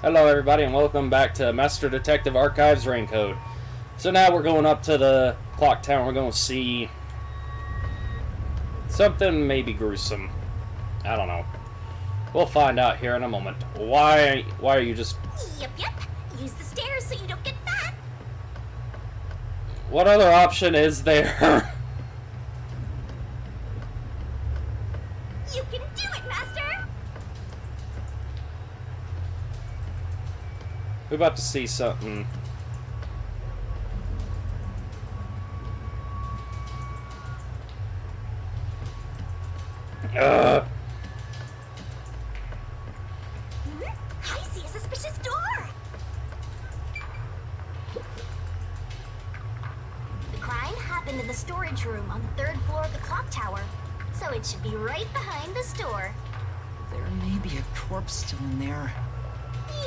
Hello everybody and welcome back to Master Detective Archives Raincode. So now we're going up to the clock tower. We're going to see something maybe gruesome. I don't know. We'll find out here in a moment. Why are you just... Yep. Use the stairs so you don't get fat. What other option is there? You can do it, Master! We're about to see something. Ugh. I see a suspicious door! The crime happened in the storage room on the 3rd floor of the clock tower, so it should be right behind the store. There may be a corpse still in there.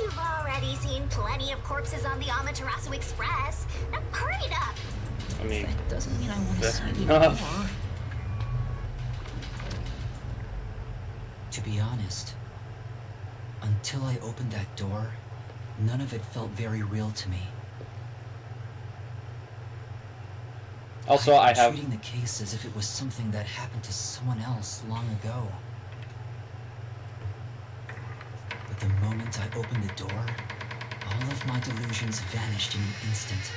You've already seen plenty of corpses on the Amaterasu Express. Now hurry it up! I mean, That doesn't mean I want to fair see any enough. more. To be honest, until I opened that door, none of it felt very real to me. Also, I have... treating the case as if it was something that happened to someone else long ago. But the moment I opened the door, all of my delusions vanished in an instant.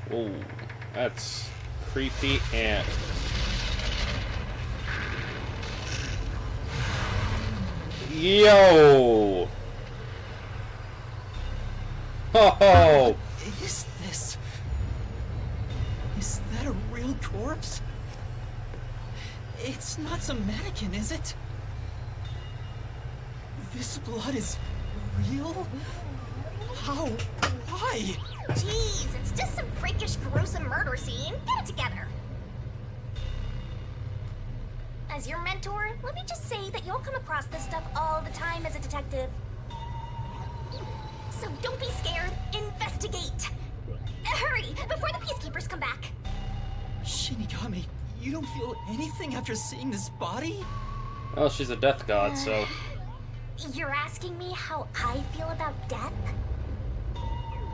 Whoa, that's creepy and... Yo! Ho-ho! What is this? Is that a real corpse? It's not some mannequin, is it? This blood is real? How? Why? Jeez, it's just some freakish, gruesome murder scene. Get it together. As your mentor, let me just say that you'll come across this stuff all the time as a detective. So don't be scared. Investigate. Hurry, before the peacekeepers come back. Shinigami, you don't feel anything after seeing this body? Well, she's a death god, so... You're asking me how I feel about death?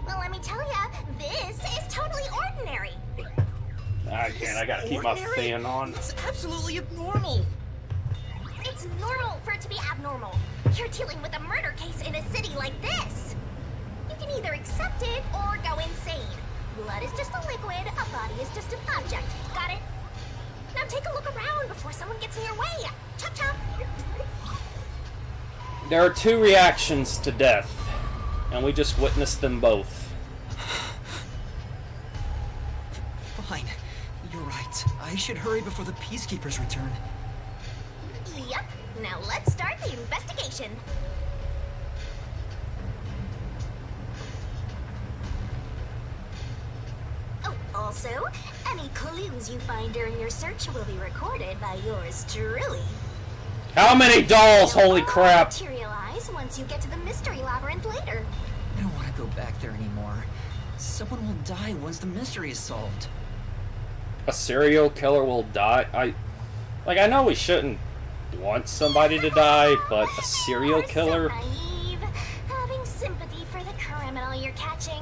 Well, let me tell ya, this is totally ordinary. I can't, I gotta keep my Ordinary? fan on. It's absolutely abnormal. It's normal for it to be abnormal. You're dealing with a murder case in a city like this. You can either accept it or go insane. Blood is just a liquid, a body is just an object. Got it? Now take a look around before someone gets in your way. Chop chop. There are two reactions to death, and we just witnessed them both. Fine, you're right. I should hurry before the peacekeepers return. Yep. Now let's start the investigation. Oh, also, any clues you find during your search will be recorded by yours truly. How many dolls? They'll Holy all crap! materialize once you get to the mystery labyrinth later. I don't want to go back there anymore. Someone will die once the mystery is solved. A serial killer will die? I know we shouldn't want somebody to die, but a serial You're killer? so naive, having sympathy for the criminal you're catching.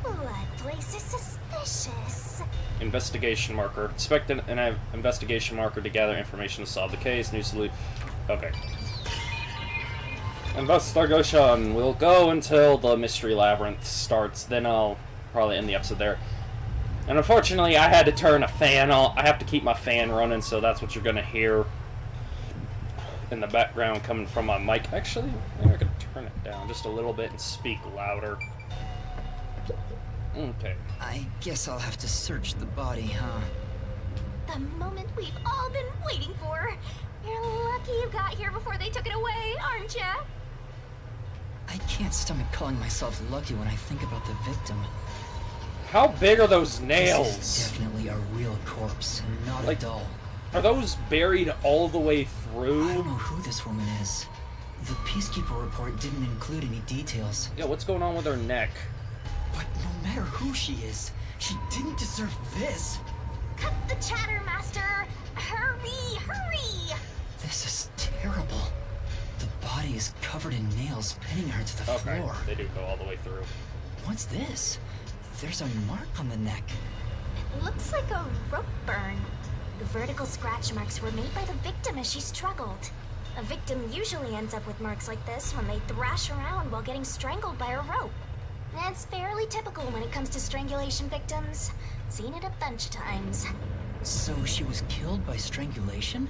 Blood place is suspicious. Investigation marker. Inspect an investigation marker to gather information to solve the case. New solution. Okay. Investigation will go until the mystery labyrinth starts. Then I'll probably end the episode there. And unfortunately, I had to turn a fan on. I have to keep my fan running, so that's what you're gonna hear in the background coming from my mic. Actually, maybe I could turn it down just a little bit and speak louder. Okay. I guess I'll have to search the body, huh? The moment we've all been waiting for. You're lucky you got here before they took it away, aren't ya? I can't stomach calling myself lucky when I think about the victim. How big are those This nails? is definitely a real corpse, not Like- a doll. Are those buried all the way I don't through? know who this woman is. The Peacekeeper report didn't include any details. Yeah, what's going on with her neck? But no matter who she is, she didn't deserve this. Cut the chatter, Master! Hurry, hurry! This is terrible. covered in nails pinning her to the Okay, floor. they do go all the way through. What's this? There's a mark on the neck. It looks like a rope burn. The vertical scratch marks were made by the victim as she struggled. A victim usually ends up with marks like this when they thrash around while getting strangled by a rope. That's fairly typical when it comes to strangulation victims. Seen it a bunch of times. So she was killed by strangulation?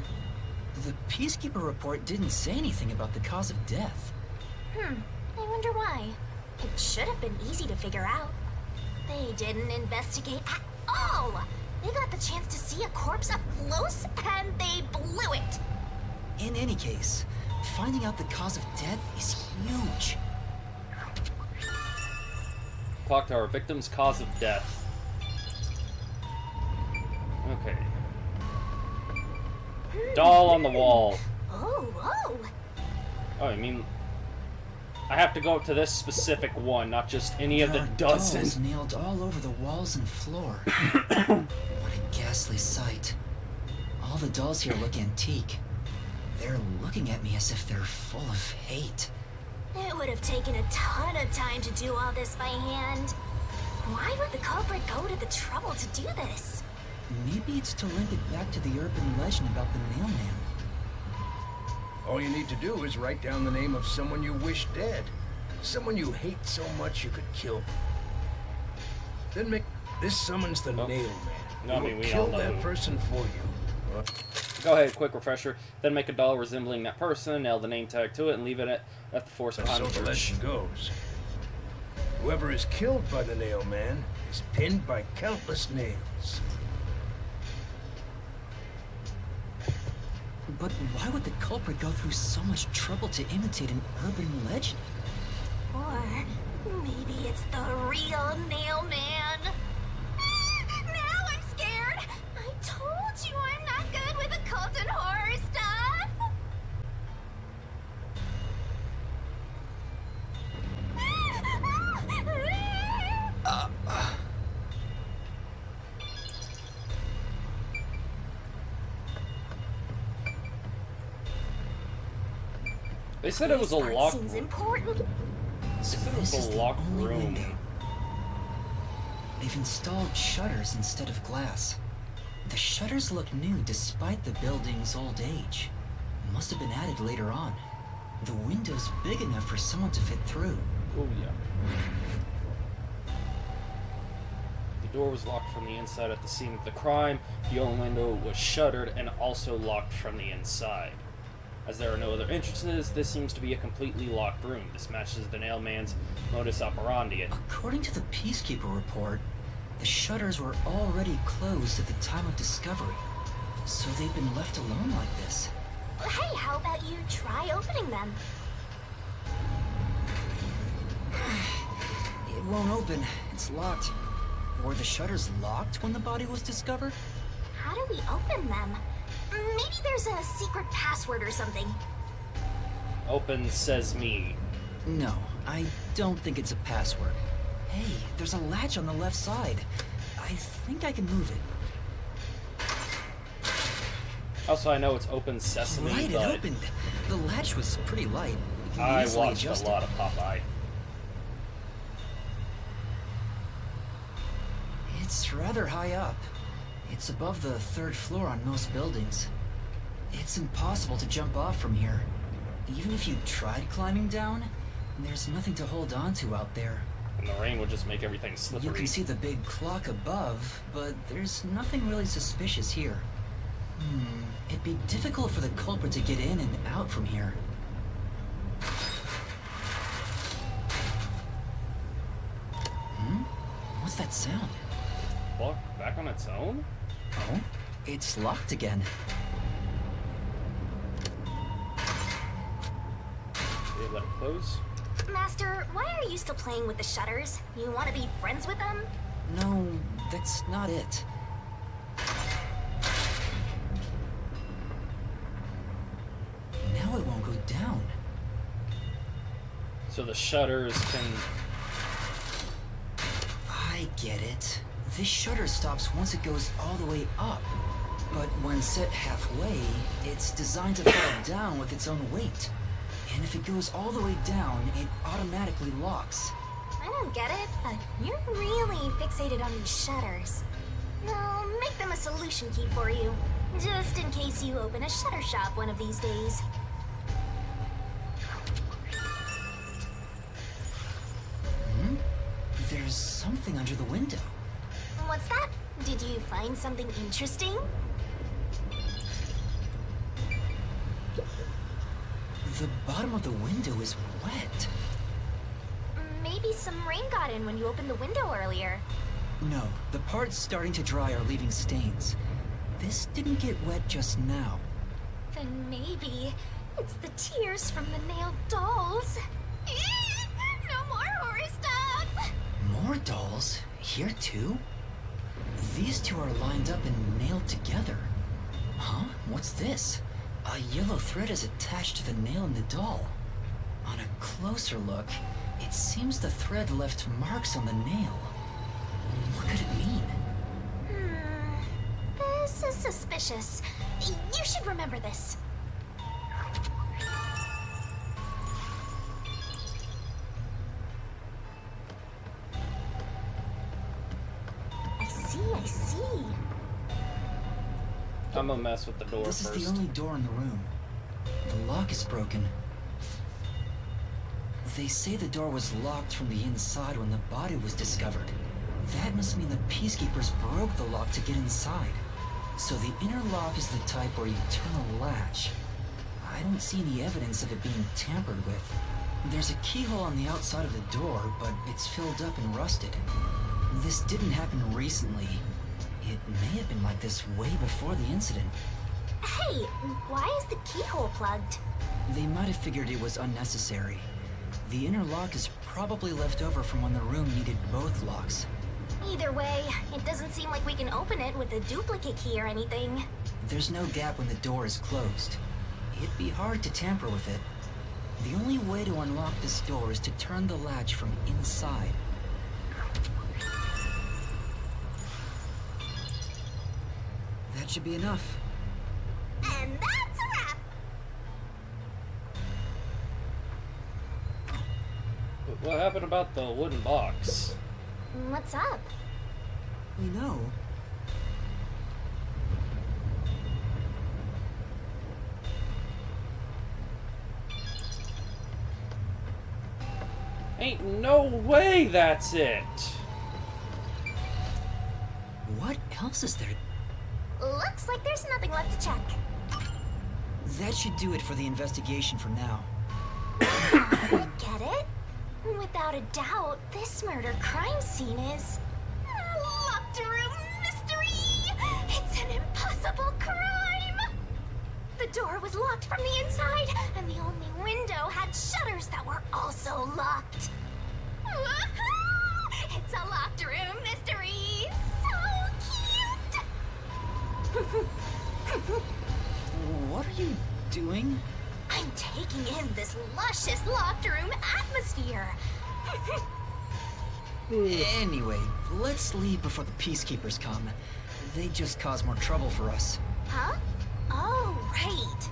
The Peacekeeper report didn't say anything about the cause of death. I wonder why. It should have been easy to figure out. They didn't investigate at all! They got the chance to see a corpse up close, and they blew it! In any case, finding out the cause of death is huge. Clock tower, victim's cause of death. Okay. Doll on the wall. Oh. Oh, I mean, I have to go to this specific one, not just any of the There are dozen. dolls nailed all over the walls and floor. What a ghastly sight. All the dolls here look antique. They're looking at me as if they're full of hate. It would have taken a ton of time to do all this by hand. Why would the culprit go to the trouble to do this? Maybe it's to link it back to the urban legend about the mailman. All you need to do is write down the name of someone you wish dead. Someone you hate so much you could kill them. Then make... This summons the Oh. Nail Man. No, I Who mean, will we kill all know. that person for you. Go ahead, quick refresher. Then make a doll resembling that person, nail the name tag to it, and leave it at the Forest So Pine the Church. legend goes. Whoever is killed by the Nail Man is pinned by countless nails. But why would the culprit go through so much trouble to imitate an urban legend? Or maybe it's the real Nail Man. Now I'm scared. I told you I'm not good with occult and horror stuff. They said it was a This part locked seems room. important. So said it this was a is the locked only room. window. They've installed shutters instead of glass. The shutters look new despite the building's old age. Must have been added later on. The window's big enough for someone to fit through. Oh, yeah. The door was locked from the inside at the scene of the crime. The only window was shuttered and also locked from the inside. As there are no other entrances, this seems to be a completely locked room. This matches the Nailman's modus operandi. According to the Peacekeeper report, the shutters were already closed at the time of discovery. So they've been left alone like this. Hey, how about you try opening them? It won't open. It's locked. Were the shutters locked when the body was discovered? How do we open them? Maybe there's a secret password or something. Open says me. No, I don't think it's a password. Hey, there's a latch on the left side. I think I can move it. Also, I know it's open sesame, Right, it but opened. The latch was pretty light. You can I easily watched adjust a lot of Popeye. It's rather high up. It's above the 3rd floor on most buildings. It's impossible to jump off from here. Even if you tried climbing down, there's nothing to hold on to out there. And the rain would just make everything slippery. You can see the big clock above, but there's nothing really suspicious here. It'd be difficult for the culprit to get in and out from here. What's that sound? Lock back on its own? Oh, it's locked again. Did it let it close? Master, why are you still playing with the shutters? You want to be friends with them? No, that's not it. Now it won't go down. So the shutters can... I get it. This shutter stops once it goes all the way up. But when set halfway, it's designed to fall down with its own weight. And if it goes all the way down, it automatically locks. I don't get it, but you're really fixated on these shutters. I'll make them a solution key for you, just in case you open a shutter shop one of these days. There's something under the window. What's that? Did you find something interesting? The bottom of the window is wet. Maybe some rain got in when you opened the window earlier. No, the parts starting to dry are leaving stains. This didn't get wet just now. Then maybe it's the tears from the nailed dolls. No more horror stuff! More dolls? Here too? These two are lined up and nailed together. Huh? What's this? A yellow thread is attached to the nail in the doll. On a closer look, it seems the thread left marks on the nail. What could it mean? This is suspicious. You should remember this. I see. I'm gonna mess with the door This first. is the only door in the room. The lock is broken. They say the door was locked from the inside when the body was discovered. That must mean the Peacekeepers broke the lock to get inside. So the inner lock is the type where you turn a latch. I don't see any evidence of it being tampered with. There's a keyhole on the outside of the door, but it's filled up and rusted. This didn't happen recently. It may have been like this way before the incident. Hey, why is the keyhole plugged? They might have figured it was unnecessary. The inner lock is probably left over from when the room needed both locks. Either way, it doesn't seem like we can open it with a duplicate key or anything. There's no gap when the door is closed. It'd be hard to tamper with it. The only way to unlock this door is to turn the latch from inside. That should be enough. And that's a wrap! What happened about the wooden box? What's up? You know, Ain't no way that's it! what else is there? Looks like there's nothing left to check. That should do it for the investigation for now. I get it. Without a doubt, this murder crime scene is... locked room mystery! It's an impossible crime! The door was locked from the inside, and the only window had shutters that were also locked. Woohoo! It's a locked room mystery! So cute! What are you doing? I'm taking in this luscious locked room atmosphere. Anyway, let's leave before the Peacekeepers come. They just cause more trouble for us. Huh? Oh, right.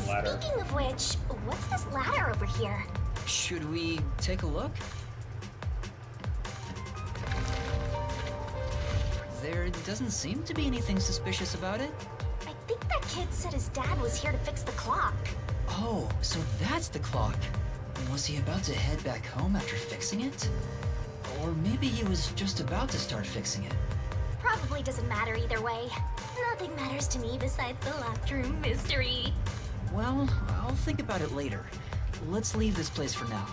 Ladder. Speaking of which, what's this ladder over here? Should we take a look? There doesn't seem to be anything suspicious about it. I think that kid said his dad was here to fix the clock. Oh, so that's the clock. Was he about to head back home after fixing it? Or maybe he was just about to start fixing it. Probably doesn't matter either way. Nothing matters to me besides the locked room mystery. Well, I'll think about it later. Let's leave this place for now.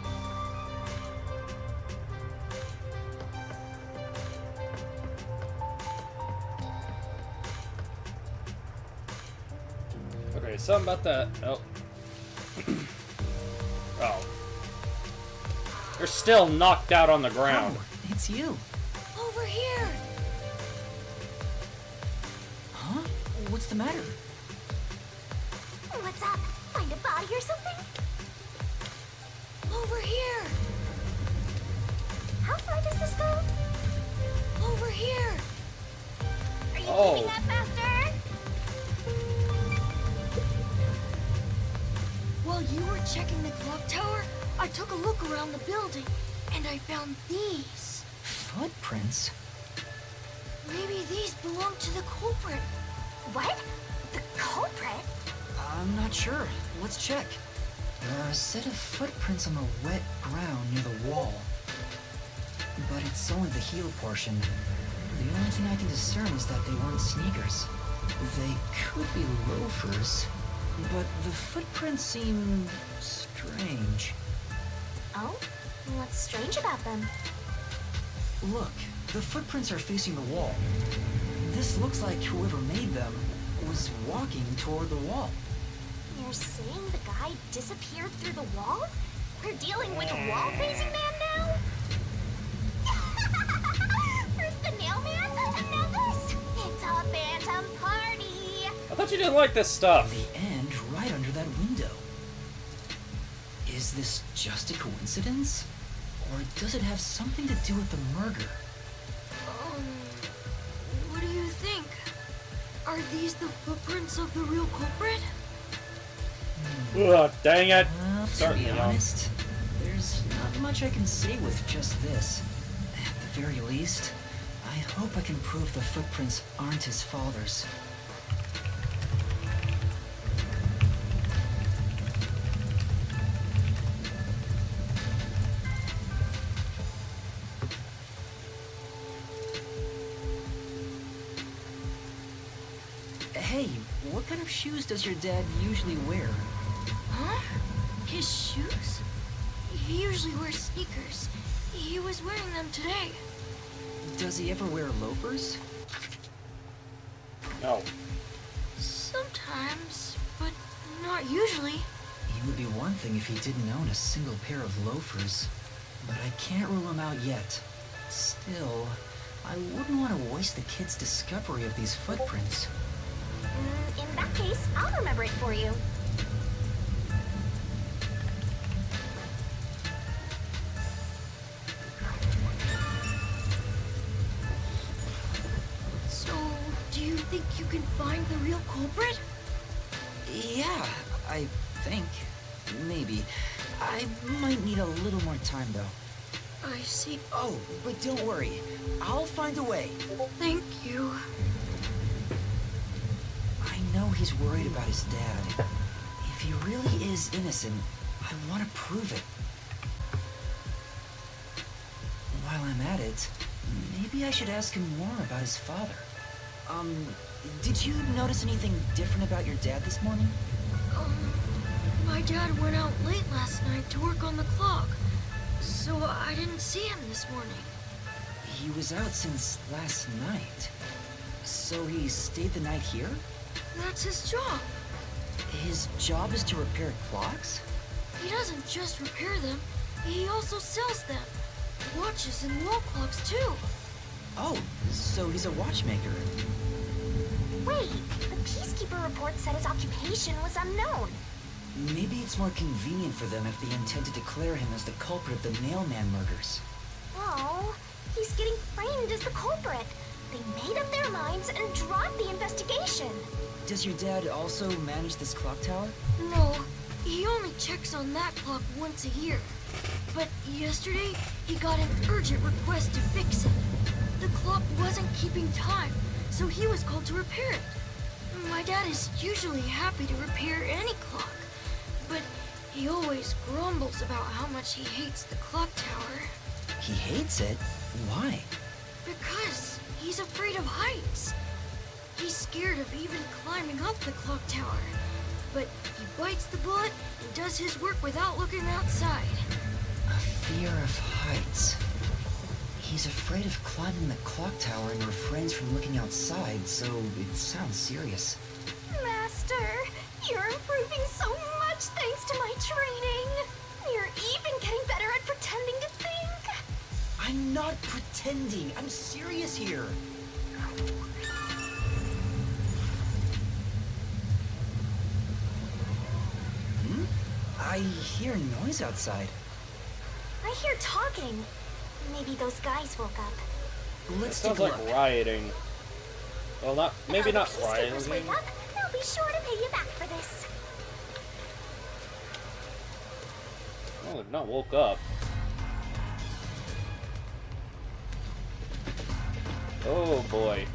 Okay, something about that. Oh. Oh. They're still knocked out on the ground. Oh, it's you. Over here! Huh? What's the matter? What's up? Find a body or something? Over here! How far does this go? here. Are you Oh. keeping up, Master? While you were checking the clock tower, I took a look around the building, and I found these. Footprints? Maybe these belong to the culprit. What? The culprit? I'm not sure. Let's check. There are a set of footprints on the wet ground near the wall. But it's only the heel portion. The only thing I can discern is that they weren't sneakers. They could be loafers, but the footprints seem strange. Oh? What's strange about them? Look, the footprints are facing the wall. This looks like whoever made them was walking toward the wall. You're saying the guy disappeared through the wall? We're dealing with a wall-facing man now? First the nail man, and now this. It's a phantom party. I thought you didn't like this stuff. The end right under that window. Is this just a coincidence? Or does it have something to do with the murder? What do you think? Are these the footprints of the real culprit? Ugh, dang it. Well, to Starting be me honest, there's not much I can say with just this. At the very least, I hope I can prove the footprints aren't his father's. Hey, what kind of shoes does your dad usually wear? Huh? His shoes? He usually wears sneakers. He was wearing them today. Does he ever wear loafers? No. Sometimes, but not usually. It would be one thing if he didn't own a single pair of loafers, but I can't rule him out yet. Still, I wouldn't want to waste the kid's discovery of these footprints. In that case, I'll remember it for you. So, do you think you can find the real culprit? Yeah, I think. Maybe. I might need a little more time, though. I see. Oh, but don't worry. I'll find a way. Thank you. I know he's worried about his dad. If he really is innocent, I want to prove it. While I'm at it, maybe I should ask him more about his father. Did you notice anything different about your dad this morning? My dad went out late last night to work on the clock, so I didn't see him this morning. He was out since last night. So he stayed the night here? That's his job. His job is to repair clocks? He doesn't just repair them, he also sells them. Watches and wall clocks, too. Oh, so he's a watchmaker. Wait, the Peacekeeper report said his occupation was unknown. Maybe it's more convenient for them if they intend to declare him as the culprit of the Nailman murders. Oh, he's getting framed as the culprit. They made up their minds and dropped the investigation. Does your dad also manage this clock tower? No, he only checks on that clock once a year. But yesterday, he got an urgent request to fix it. The clock wasn't keeping time, so he was called to repair it. My dad is usually happy to repair any clock, but he always grumbles about how much he hates the clock tower. He hates it? Why? Because he's afraid of heights. He's scared of even climbing up the clock tower. But he bites the bullet and does his work without looking outside. A fear of heights. He's afraid of climbing the clock tower and refrains from looking outside, so it sounds serious. Master, you're improving so much thanks to my training. You're even getting better at pretending to think. I'm not pretending. I'm serious here. I hear noise outside. I hear talking. Maybe those guys woke up. Let's Sounds take a like look. rioting. Well, not maybe When not the peacekeepers rioting. wake up, they'll be sure to pay you back for this. Oh, they've not woke up. Oh boy.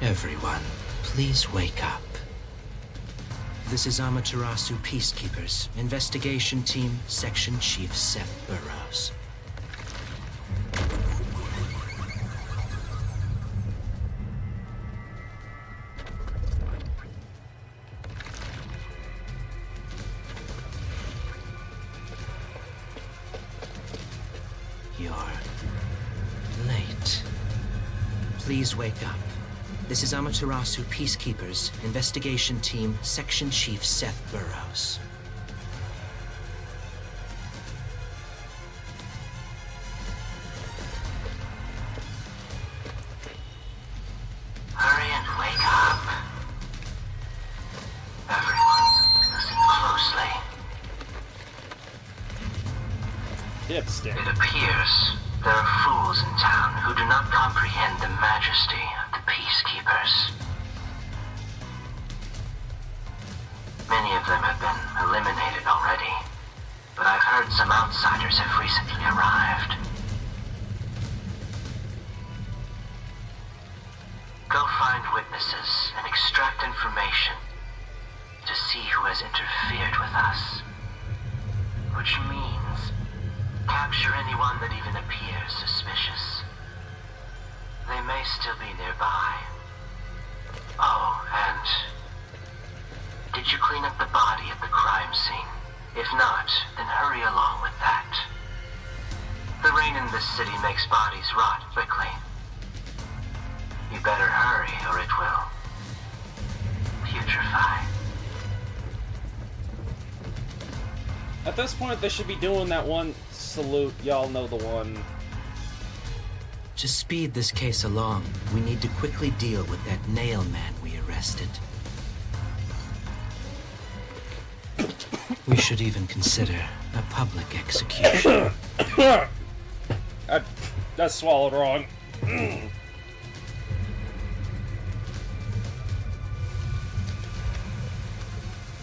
Everyone, please wake up. This is Amaterasu Peacekeepers, Investigation Team, Section Chief Seth Burrows. You're late. Please wake up. This is Amaterasu Peacekeepers, Investigation Team, Section Chief Seth Burrows. Hurry and wake up. Everyone, listen closely. Dipstick. It appears there are fools in town who do not comprehend the majesty of the Peacekeepers. Many of them have been eliminated already, but I've heard some outsiders have recently arrived. Go find witnesses and extract information to see who has interfered with us. Which means capture anyone that even appears suspicious. They may still be nearby. Oh, and did you clean up the body at the crime scene? If not, then hurry along with that. The rain in this city makes bodies rot quickly. You better hurry or it will putrefy. At this point, they should be doing that one salute. Y'all know the one. To speed this case along, we need to quickly deal with that nail man we arrested. We should even consider a public execution. I swallowed wrong.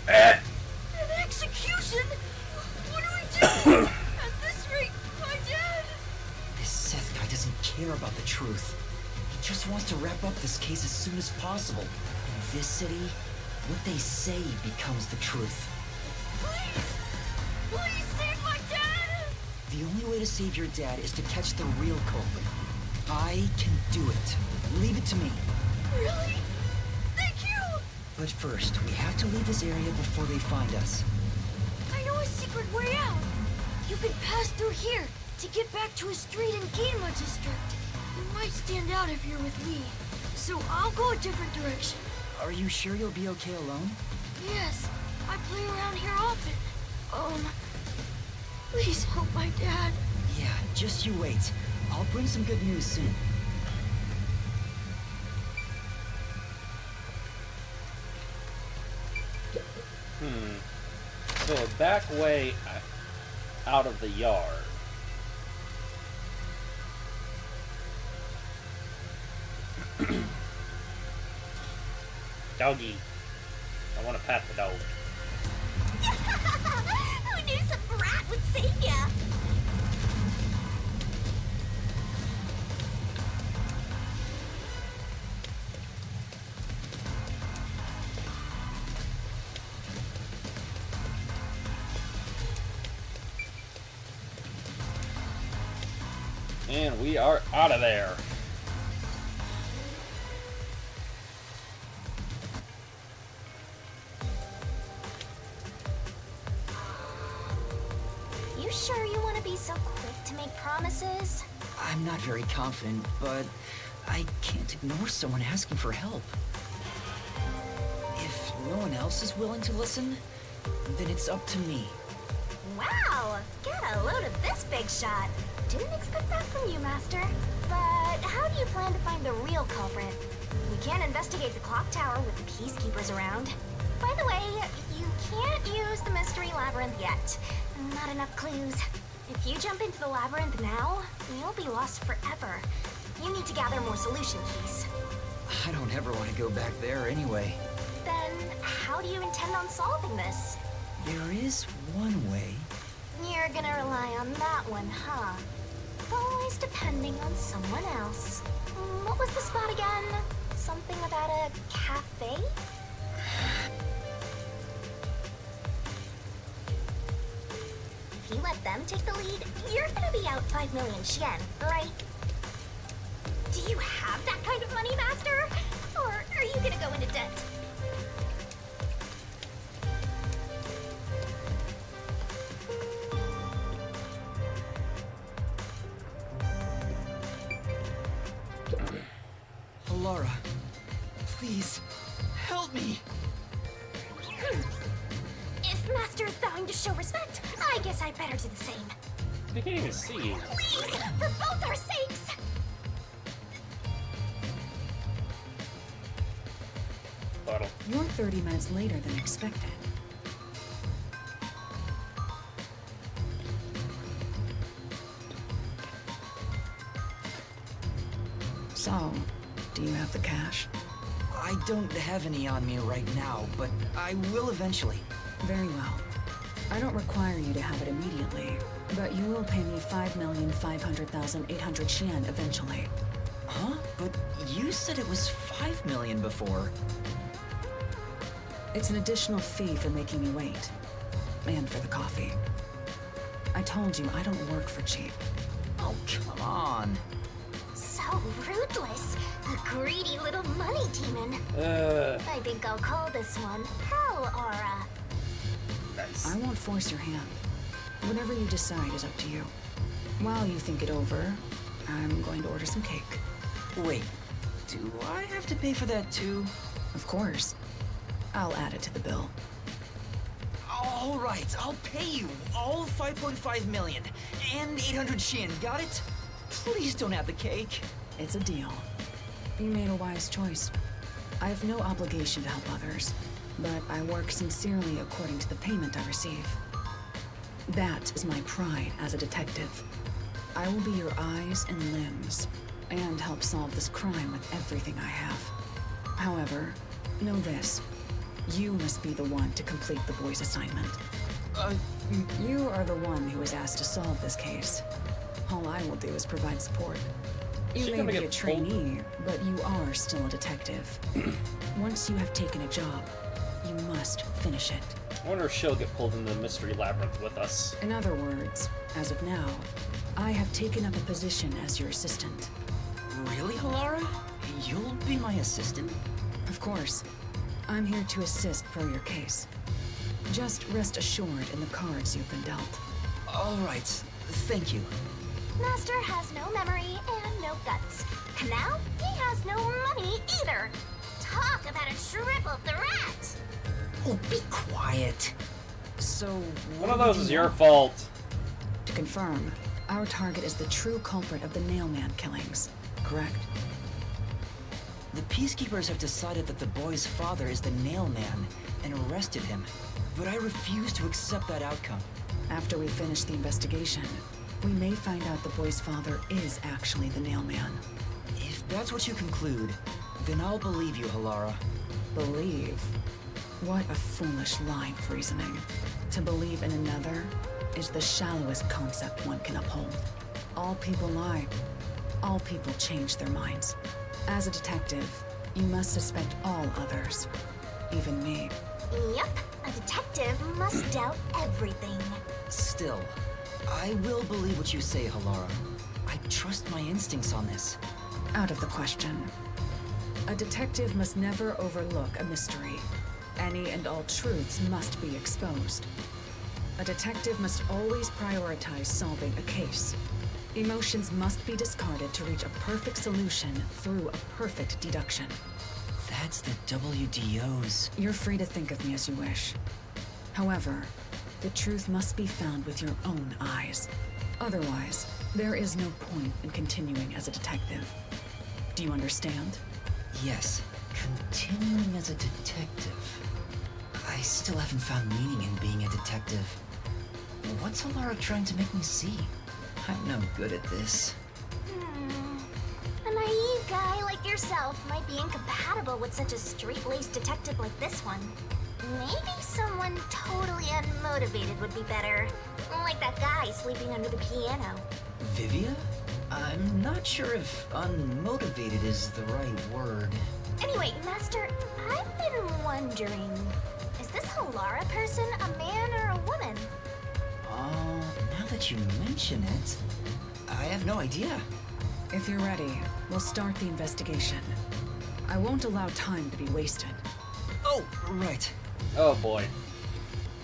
An execution? What do we do? At this rate, my dad... This Seth guy doesn't care about the truth. He just wants to wrap up this case as soon as possible. In this city, what they say becomes the truth. Please! Please save my dad! The only way to save your dad is to catch the real culprit. I can do it. Leave it to me. Really? Thank you! But first, we have to leave this area before they find us. I know a secret way out. You can pass through here to get back to a street in Ginma district. You might stand out if you're with me, so I'll go a different direction. Are you sure you'll be okay alone? Yes, I play around here often. Please help my dad. Yeah, just you wait. I'll bring some good news soon. So a back way out of the yard. Doggy. I want to pat the dog. Who knew some brat would save ya? And we are out of there. You sure you want to be so quick to make promises? I'm not very confident, but I can't ignore someone asking for help. If no one else is willing to listen, then it's up to me. Wow! Get a load of this big shot. Didn't expect that from you, Master. But how do you plan to find the real culprit? We can't investigate the clock tower with the peacekeepers around. By the way, you can't use the mystery labyrinth yet. Not enough clues. If you jump into the labyrinth now, you'll be lost forever. You need to gather more solution keys. I don't ever want to go back there anyway. Then, how do you intend on solving this? There is one way. You're gonna rely on that one, huh? Always depending on someone else. What was the spot again? Something about a cafe? If you let them take the lead, you're gonna be out 5 million yen, right? Do you have that kind of money, Master? Or are you gonna go into debt? Laura, please, help me! If Master is bowing to show respect, I guess I'd better do the same. They can't even see you. Please, for both our sakes! Bottle. You're 30 minutes later than expected. So, do you have the cash? I don't have any on me right now, but I will eventually. Very well. I don't require you to have it immediately, but you will pay me 5,500,800 yen eventually. Huh? But you said it was 5 million before. It's an additional fee for making me wait. And for the coffee. I told you I don't work for cheap. Oh, come on. So ruthless. A greedy little money demon. I think I'll call this one Hell Aura. Nice. I won't force your hand. Whatever you decide is up to you. While you think it over, I'm going to order some cake. Wait, do I have to pay for that too? Of course. I'll add it to the bill. All right, I'll pay you all 5.5 million and 800 yen, got it? Please don't have the cake. It's a deal. You made a wise choice. I have no obligation to help others, but I work sincerely according to the payment I receive. That is my pride as a detective. I will be your eyes and limbs, and help solve this crime with everything I have. However, know this. You must be the one to complete the boy's assignment. You are the one who was asked to solve this case. All I will do is provide support. Is she You may gonna be get a trainee, but you are still a detective. Once you have taken a job, you must finish it. I wonder if she'll get pulled into the mystery labyrinth with us. In other words, as of now, I have taken up a position as your assistant. Really, Halara? You'll be my assistant? Of course, I'm here to assist per your case. Just rest assured in the cards you've been dealt. All right, thank you. Master has no memory and no guts. And now, he has no money either. Talk about a triple threat! Oh, be quiet. So, One what of those do is you your want? fault. To confirm, our target is the true culprit of the Nailman killings, correct? The Peacekeepers have decided that the boy's father is the Nailman and arrested him, but I refuse to accept that outcome. After we finish the investigation, we may find out the boy's father is actually the Nailman. If that's what you conclude, then I'll believe you, Halara. Believe? What a foolish line of reasoning. To believe in another is the shallowest concept one can uphold. All people lie. All people change their minds. As a detective, you must suspect all others. Even me. Yup, a detective must doubt everything. Still, I will believe what you say, Halara. I trust my instincts on this. Out of the question. A detective must never overlook a mystery. Any and all truths must be exposed. A detective must always prioritize solving a case. Emotions must be discarded to reach a perfect solution through a perfect deduction. That's the WDO's. You're free to think of me as you wish. However, the truth must be found with your own eyes. Otherwise, there is no point in continuing as a detective. Do you understand? Yes, continuing as a detective. I still haven't found meaning in being a detective. What's Alara trying to make me see? I'm no good at this. A naive guy like yourself might be incompatible with such a straight-laced detective like this one. Maybe someone totally unmotivated would be better. Like that guy sleeping under the piano. Vivia? I'm not sure if unmotivated is the right word. Anyway, Master, I've been wondering, is this Alara person a man or a woman? Oh, now that you mention it, I have no idea. If you're ready, we'll start the investigation. I won't allow time to be wasted. Oh, right. Oh boy.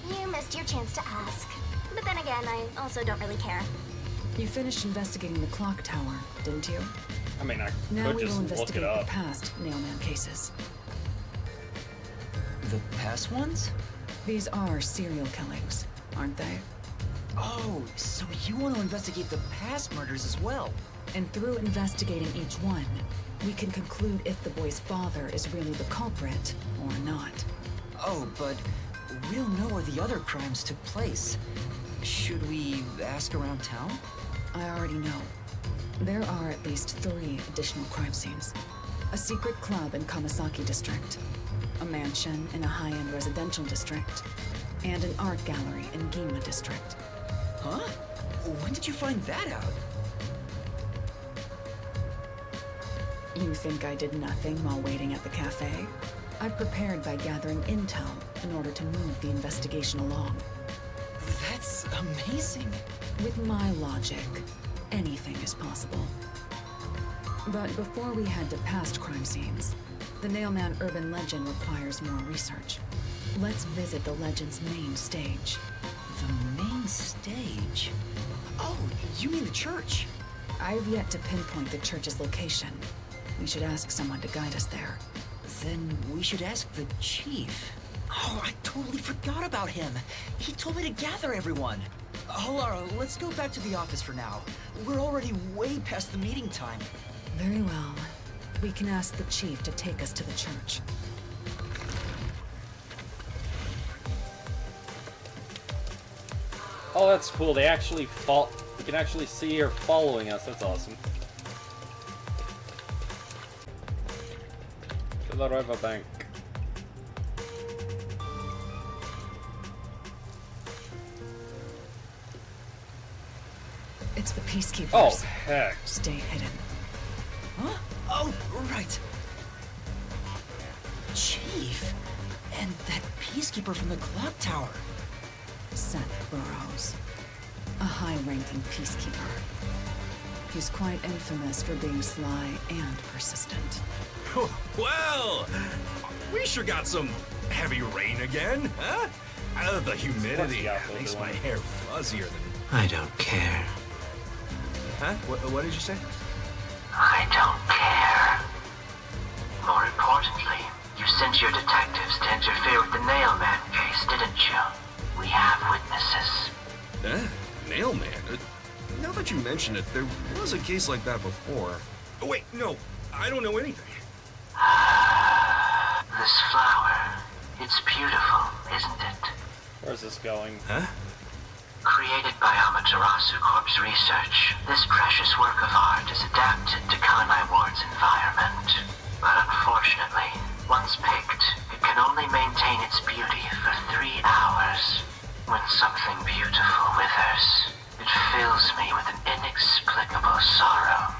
You missed your chance to ask. But then again, I also don't really care. You finished investigating the clock tower, didn't you? I mean, I Now could we will just look it investigate the up. past Nailman cases. The past ones? These are serial killings, aren't they? Oh, so you want to investigate the past murders as well? And through investigating each one, we can conclude if the boy's father is really the culprit or not. Oh, but we don't know where the other crimes took place. Should we ask around town? I already know. There are at least 3 additional crime scenes. A secret club in Kamasaki district, a mansion in a high-end residential district, and an art gallery in Ginma district. Huh? When did you find that out? You think I did nothing while waiting at the cafe? I prepared by gathering intel in order to move the investigation along. That's amazing. With my logic, anything is possible. But before we head to past crime scenes, the Nailman urban legend requires more research. Let's visit the legend's main stage. The main stage? Oh, you mean the church? I've yet to pinpoint the church's location. We should ask someone to guide us there. Then we should ask the chief. Oh, I totally forgot about him. He told me to gather everyone. Alara, let's go back to the office for now. We're already way past the meeting time. Very well. We can ask the chief to take us to the church. Oh, that's cool. They actually we can actually see her following us. That's awesome. To the riverbank. It's the peacekeepers. Oh, heck. Stay hidden. Huh? Oh, right. Chief? And that peacekeeper from the clock tower. Seth Burrows. A high-ranking peacekeeper. He's quite infamous for being sly and persistent. Well, we sure got some heavy rain again, huh? The humidity makes my hair fuzzier than... I don't care. Huh? What did you say? I don't care. More importantly, you sent your detectives to interfere with the Nailman case, didn't you? We have witnesses. Nailman? Now that you mention it, there was a case like that before. Oh, wait, no. I don't know anything. This flower, it's beautiful, isn't it? Where's this going? Huh? Created by Amaterasu Corp's research, this precious work of art is adapted to Kanai Ward's environment. But unfortunately, once picked, it can only maintain its beauty for 3 hours. When something beautiful withers, it fills me with an inexplicable sorrow.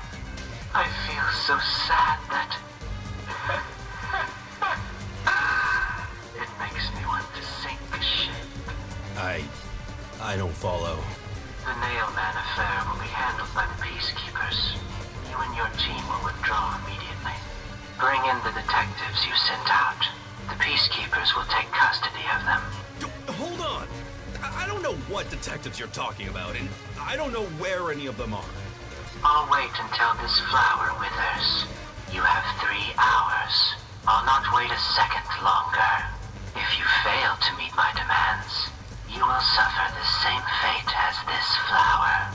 I feel so sad that... it makes me want to sink a ship. I don't follow. The Nailman affair will be handled by the Peacekeepers. You and your team will withdraw immediately. Bring in the detectives you sent out. The Peacekeepers will take custody of them. Hold on! I don't know what detectives you're talking about, and I don't know where any of them are. I'll wait until this flower withers. You have 3 hours. I'll not wait a second longer. If you fail to meet my demands, you will suffer the same fate as this flower.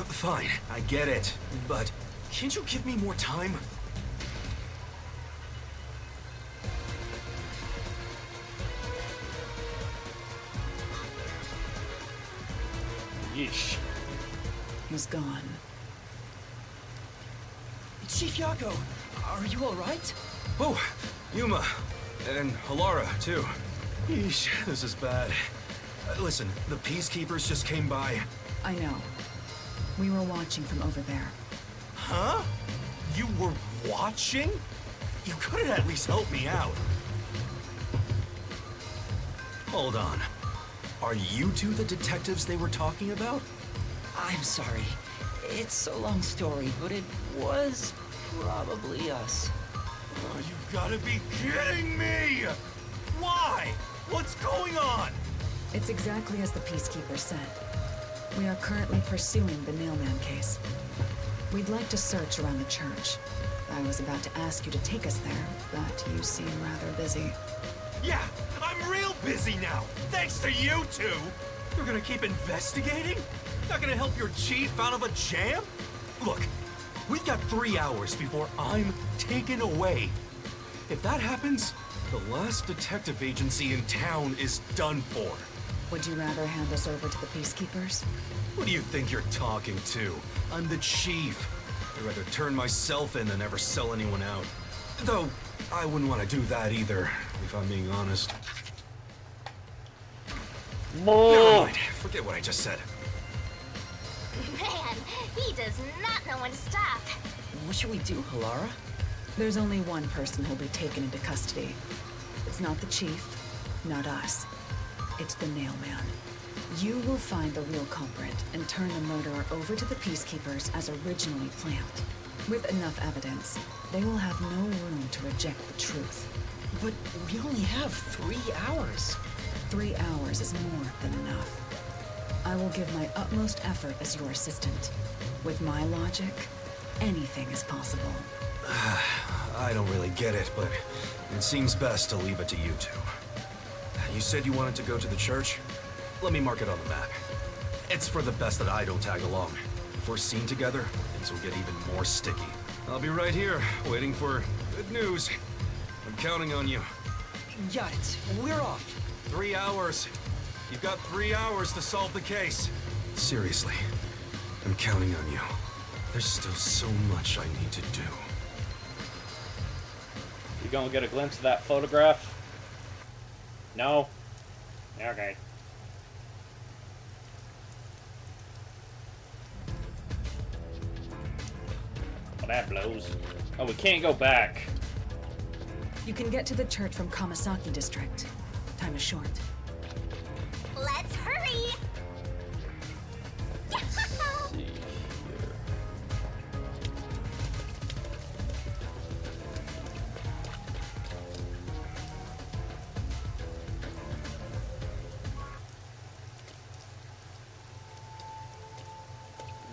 Fine, I get it, but can't you give me more time? Yeesh. was gone. Chief Yako, are you alright? Oh, Yuma. And Halara, too. Yeesh, this is bad. Listen, the Peacekeepers just came by. I know. We were watching from over there. Huh? You were watching? You could have at least helped me out. Hold on. Are you two the detectives they were talking about? I'm sorry. It's a long story, but it was probably us. Oh, you gotta be kidding me! Why? What's going on? It's exactly as the Peacekeeper said. We are currently pursuing the Nailman case. We'd like to search around the church. I was about to ask you to take us there, but you seem rather busy. Yeah, I'm real busy now, thanks to you two! You're gonna keep investigating? Not gonna help your chief out of a jam? Look, we've got 3 hours before I'm taken away. If that happens, the last detective agency in town is done for. Would you rather hand us over to the Peacekeepers? Who do you think you're talking to? I'm the chief. I'd rather turn myself in than ever sell anyone out. Though, I wouldn't want to do that either, if I'm being honest. Never mind, forget what I just said. Man, he does not know when to stop. What should we do, Halara? There's only one person who'll be taken into custody. It's not the chief, not us. It's the Nailman. You will find the real culprit and turn the murderer over to the Peacekeepers as originally planned. With enough evidence, they will have no room to reject the truth. But we only have 3 hours. 3 hours is more than enough. I will give my utmost effort as your assistant. With my logic, anything is possible. I don't really get it, but it seems best to leave it to you two. You said you wanted to go to the church? Let me mark it on the map. It's for the best that I don't tag along. If we're seen together, things will get even more sticky. I'll be right here, waiting for good news. I'm counting on you. Got it. We're off. 3 hours. You've got 3 hours to solve the case. Seriously, I'm counting on you. There's still so much I need to do. You gonna get a glimpse of that photograph? No? Okay. Oh, that blows. Oh, we can't go back. You can get to the church from Kamasaki District. Time is short. Let's hurry! Let's see here.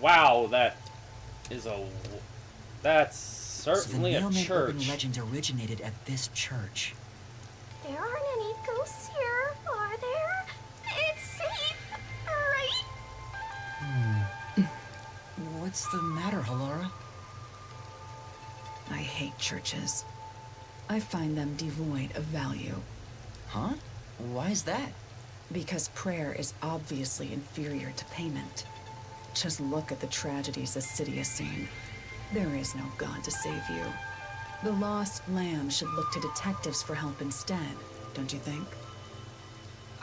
Wow, that is a... That's certainly So a the Nailman urban church. legend originated at this church. There aren't any ghosts here, are there? It's safe, right? What's the matter, Halara? I hate churches. I find them devoid of value. Huh? Why is that? Because prayer is obviously inferior to payment. Just look at the tragedies the city has seen. There is no God to save you. The lost lamb should look to detectives for help instead, don't you think?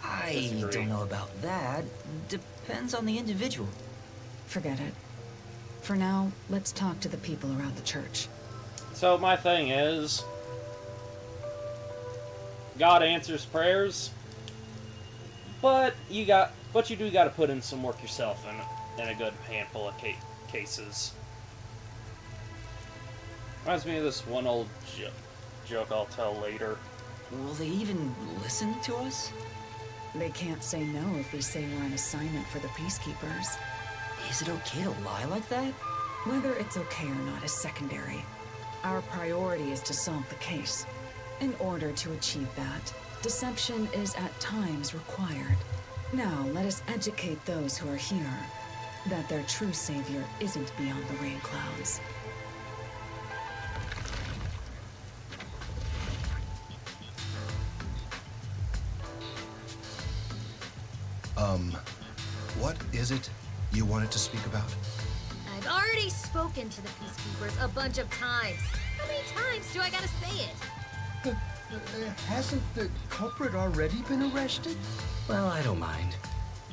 I Disagree. don't know about that. Depends on the individual. Forget it. For now, let's talk to the people around the church. So my thing is, God answers prayers, but you do got to put in some work yourself in a good handful of cases. Reminds me of this one old joke I'll tell later. Will they even listen to us? They can't say no if we say we're on assignment for the Peacekeepers. Is it okay to lie like that? Whether it's okay or not is secondary. Our priority is to solve the case. In order to achieve that, deception is at times required. Now, let us educate those who are here that their true savior isn't beyond the rain clouds. What is it you wanted to speak about? I've already spoken to the Peacekeepers a bunch of times. How many times do I gotta say it? Hasn't the culprit already been arrested? Well, I don't mind.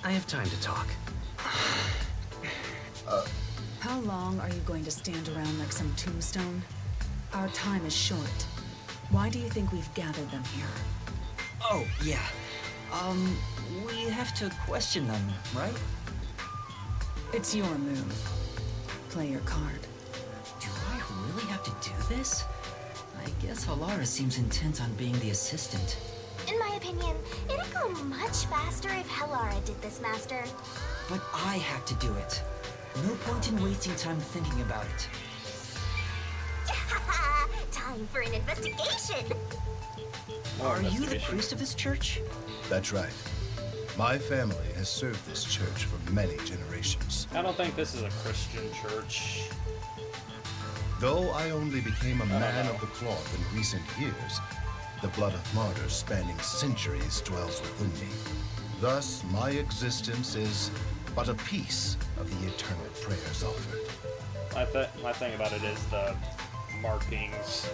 I have time to talk. How long are you going to stand around like some tombstone? Our time is short. Why do you think we've gathered them here? Oh, yeah. We have to question them, right? It's your move. Play your card. Do I really have to do this? I guess Halara seems intent on being the assistant. In my opinion, it'd go much faster if Halara did this, Master. But I have to do it. No point in wasting time thinking about it. Time for an investigation! Are you the priest of this church? That's right. My family has served this church for many generations. I don't think this is a Christian church. Though I only became a man of the cloth in recent years, the blood of martyrs spanning centuries dwells within me. Thus, my existence is but a piece of the eternal prayers offered. My thing about it is the markings.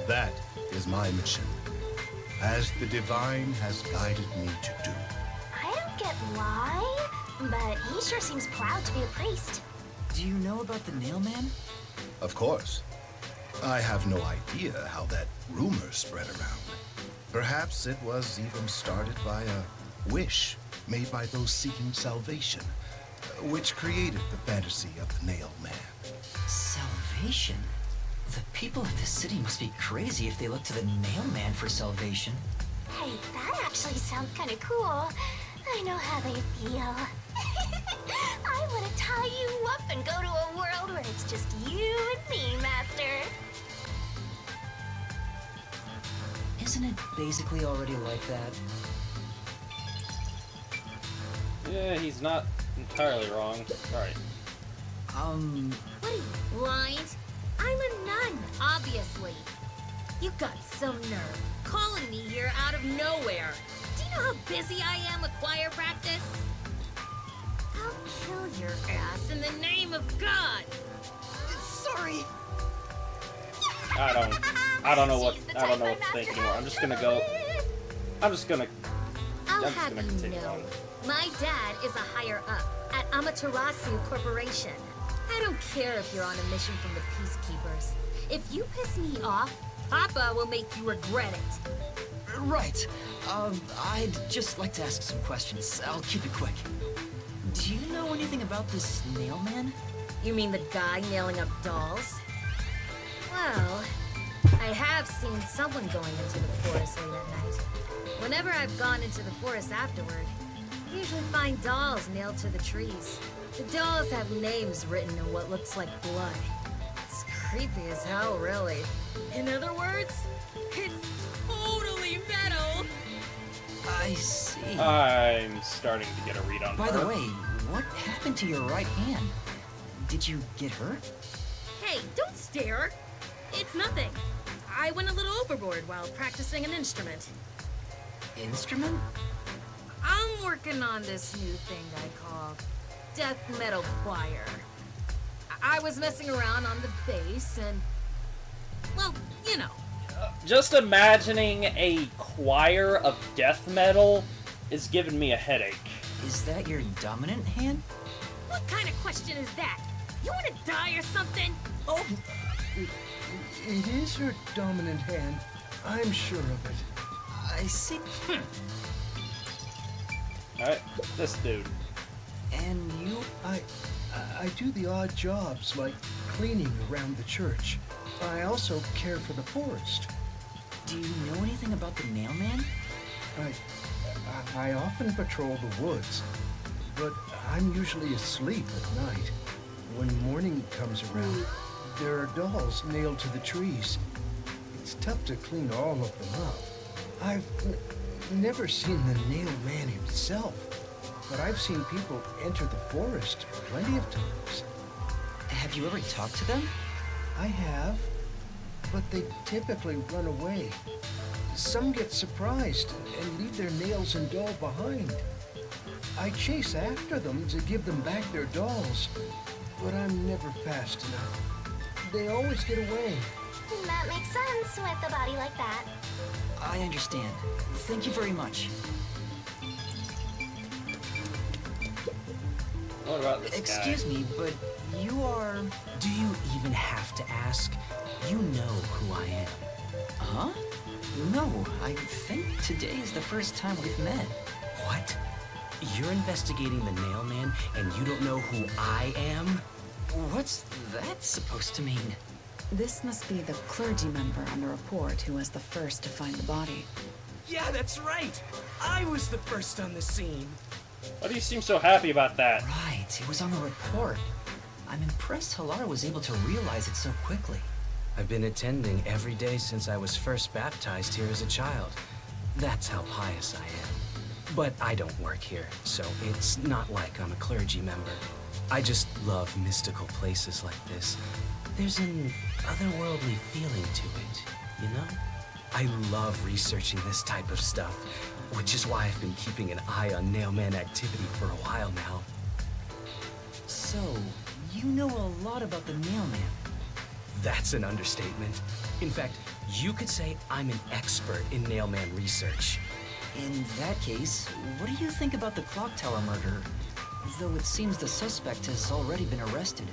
That is my mission, as the divine has guided me to do. I don't get why, but he sure seems proud to be a priest. Do you know about the Nailman? Of course. I have no idea how that rumor spread around. Perhaps it was even started by a wish made by those seeking salvation, which created the fantasy of the Nailman. Salvation? The people of this city must be crazy if they look to the Nailman for salvation. Hey, that actually sounds kind of cool. I know how they feel. I want to tie you up and go to a world where it's just you and me, Master. Isn't it basically already like that? Yeah, he's not entirely wrong. Alright. What are you, blind? I'm a nun, obviously. You got some nerve calling me here out of nowhere. Do you know how busy I am with choir practice? I'll kill your ass in the name of God. Sorry. I don't know what to think anymore. I'm just gonna I'll have you know, my dad is a higher up at Amaterasu Corporation. I don't care if you're on a mission from the Peacekeepers. If you piss me off, Papa will make you regret it. Right. I'd just like to ask some questions. I'll keep it quick. Do you know anything about this Nailman? You mean the guy nailing up dolls? Well, I have seen someone going into the forest late at night. Whenever I've gone into the forest afterward, I usually find dolls nailed to the trees. The dolls have names written in what looks like blood. It's creepy as hell, really. In other words, it's totally metal! I see. I'm starting to get a read on By her. the way, what happened to your right hand? Did you get hurt? Hey, don't stare! It's nothing. I went a little overboard while practicing an instrument. Instrument? I'm working on this new thing I call death metal choir. I was messing around on the bass and, well, you know. Just imagining a choir of death metal is giving me a headache. Is that your dominant hand? What kind of question is that? You want to die or something? Oh, It is her dominant hand. I'm sure of it. I see. Alright, this dude. And you? I do the odd jobs like cleaning around the church. I also care for the forest. Do you know anything about the Nailman? I often patrol the woods, but I'm usually asleep at night. When morning comes around, there are dolls nailed to the trees. It's tough to clean all of them up. I've never seen the Nailman himself, but I've seen people enter the forest plenty of times. Have you ever talked to them? I have, but they typically run away. Some get surprised and leave their nails and doll behind. I chase after them to give them back their dolls, but I'm never fast enough. They always get away. That makes sense with a body like that. I understand. Thank you very much. What about this Excuse guy? me, but you are... Do you even have to ask? You know who I am. Huh? No, I think today is the first time we've met. What? You're investigating the Nail Man and you don't know who I am? What's that supposed to mean? This must be the clergy member on the report who was the first to find the body. Yeah, that's right! I was the first on the scene! Why do you seem so happy about that? Right, it was on the report. I'm impressed Halara was able to realize it so quickly. I've been attending every day since I was first baptized here as a child. That's how pious I am. But I don't work here, so it's not like I'm a clergy member. I just love mystical places like this. There's an otherworldly feeling to it, you know? I love researching this type of stuff, which is why I've been keeping an eye on Nailman activity for a while now. So, you know a lot about the Nailman. That's an understatement. In fact, you could say I'm an expert in Nailman research. In that case, what do you think about the clock tower murder? Though it seems the suspect has already been arrested.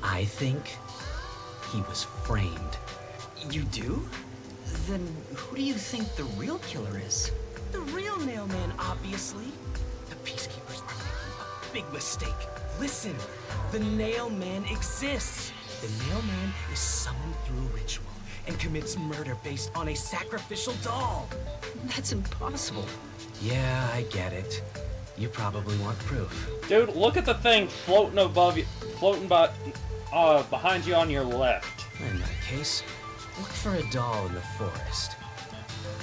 I think he was framed. You do? Then who do you think the real killer is? The real Nailman, obviously. The Peacekeepers are making a big mistake. Listen, the Nailman exists. The Nailman is summoned through ritual and commits murder based on a sacrificial doll. That's impossible. Yeah, I get it. You probably want proof. Dude, look at the thing floating above you, behind you on your left. In that case, look for a doll in the forest.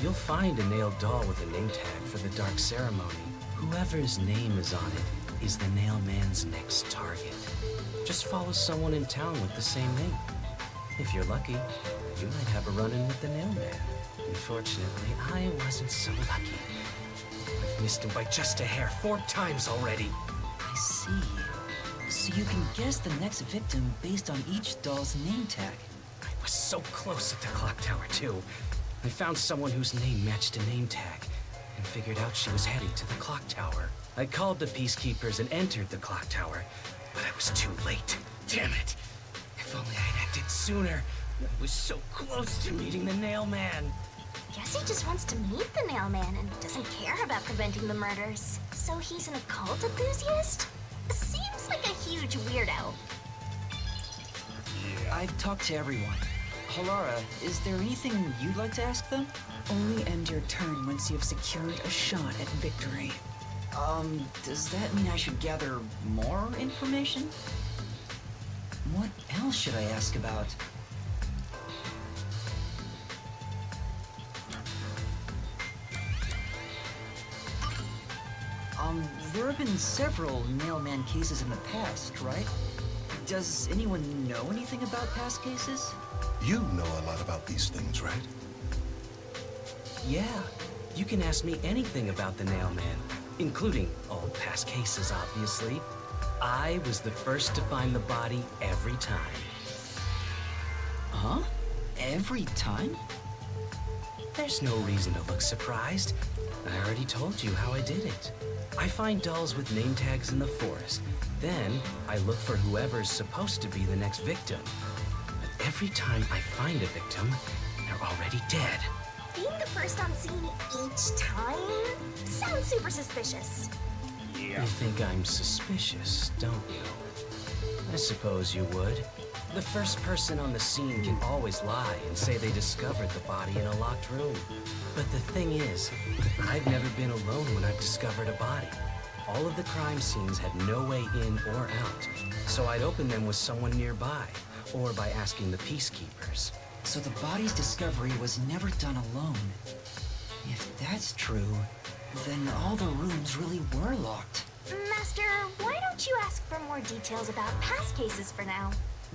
You'll find a nailed doll with a name tag for the Dark Ceremony. Whoever's name is on it is the Nailman's next target. Just follow someone in town with the same name. If you're lucky, you might have a run-in with the Nailman. Unfortunately, I wasn't so lucky. I've missed him by just a hair 4 times already. I see. So you can guess the next victim based on each doll's name tag. I was so close at the clock tower, too. I found someone whose name matched a name tag and figured out she was heading to the clock tower. I called the Peacekeepers and entered the clock tower, but I was too late. Damn it! If only I had acted sooner. I was so close to meeting the Nailman. Guess he just wants to meet the Nailman and doesn't care about preventing the murders. So he's an occult enthusiast? Seems like a huge weirdo. I've talked to everyone. Halara, is there anything you'd like to ask them? Only end your turn once you've secured a shot at victory. Does that mean I should gather more information? What else should I ask about? There have been several Nailman cases in the past, right? Does anyone know anything about past cases? You know a lot about these things, right? Yeah, you can ask me anything about the Nailman, including all past cases, obviously. I was the first to find the body every time. Huh? Every time? There's no reason to look surprised. I already told you how I did it. I find dolls with name tags in the forest. Then, I look for whoever's supposed to be the next victim. But every time I find a victim, they're already dead. Being the first on scene each time sounds super suspicious. Yeah. You think I'm suspicious, don't you? I suppose you would. The first person on the scene can always lie and say they discovered the body in a locked room. But the thing is, I've never been alone when I've discovered a body. All of the crime scenes had no way in or out, so I'd open them with someone nearby, or by asking the Peacekeepers. So the body's discovery was never done alone. If that's true, then all the rooms really were locked. Master, why don't you ask for more details about past cases for now?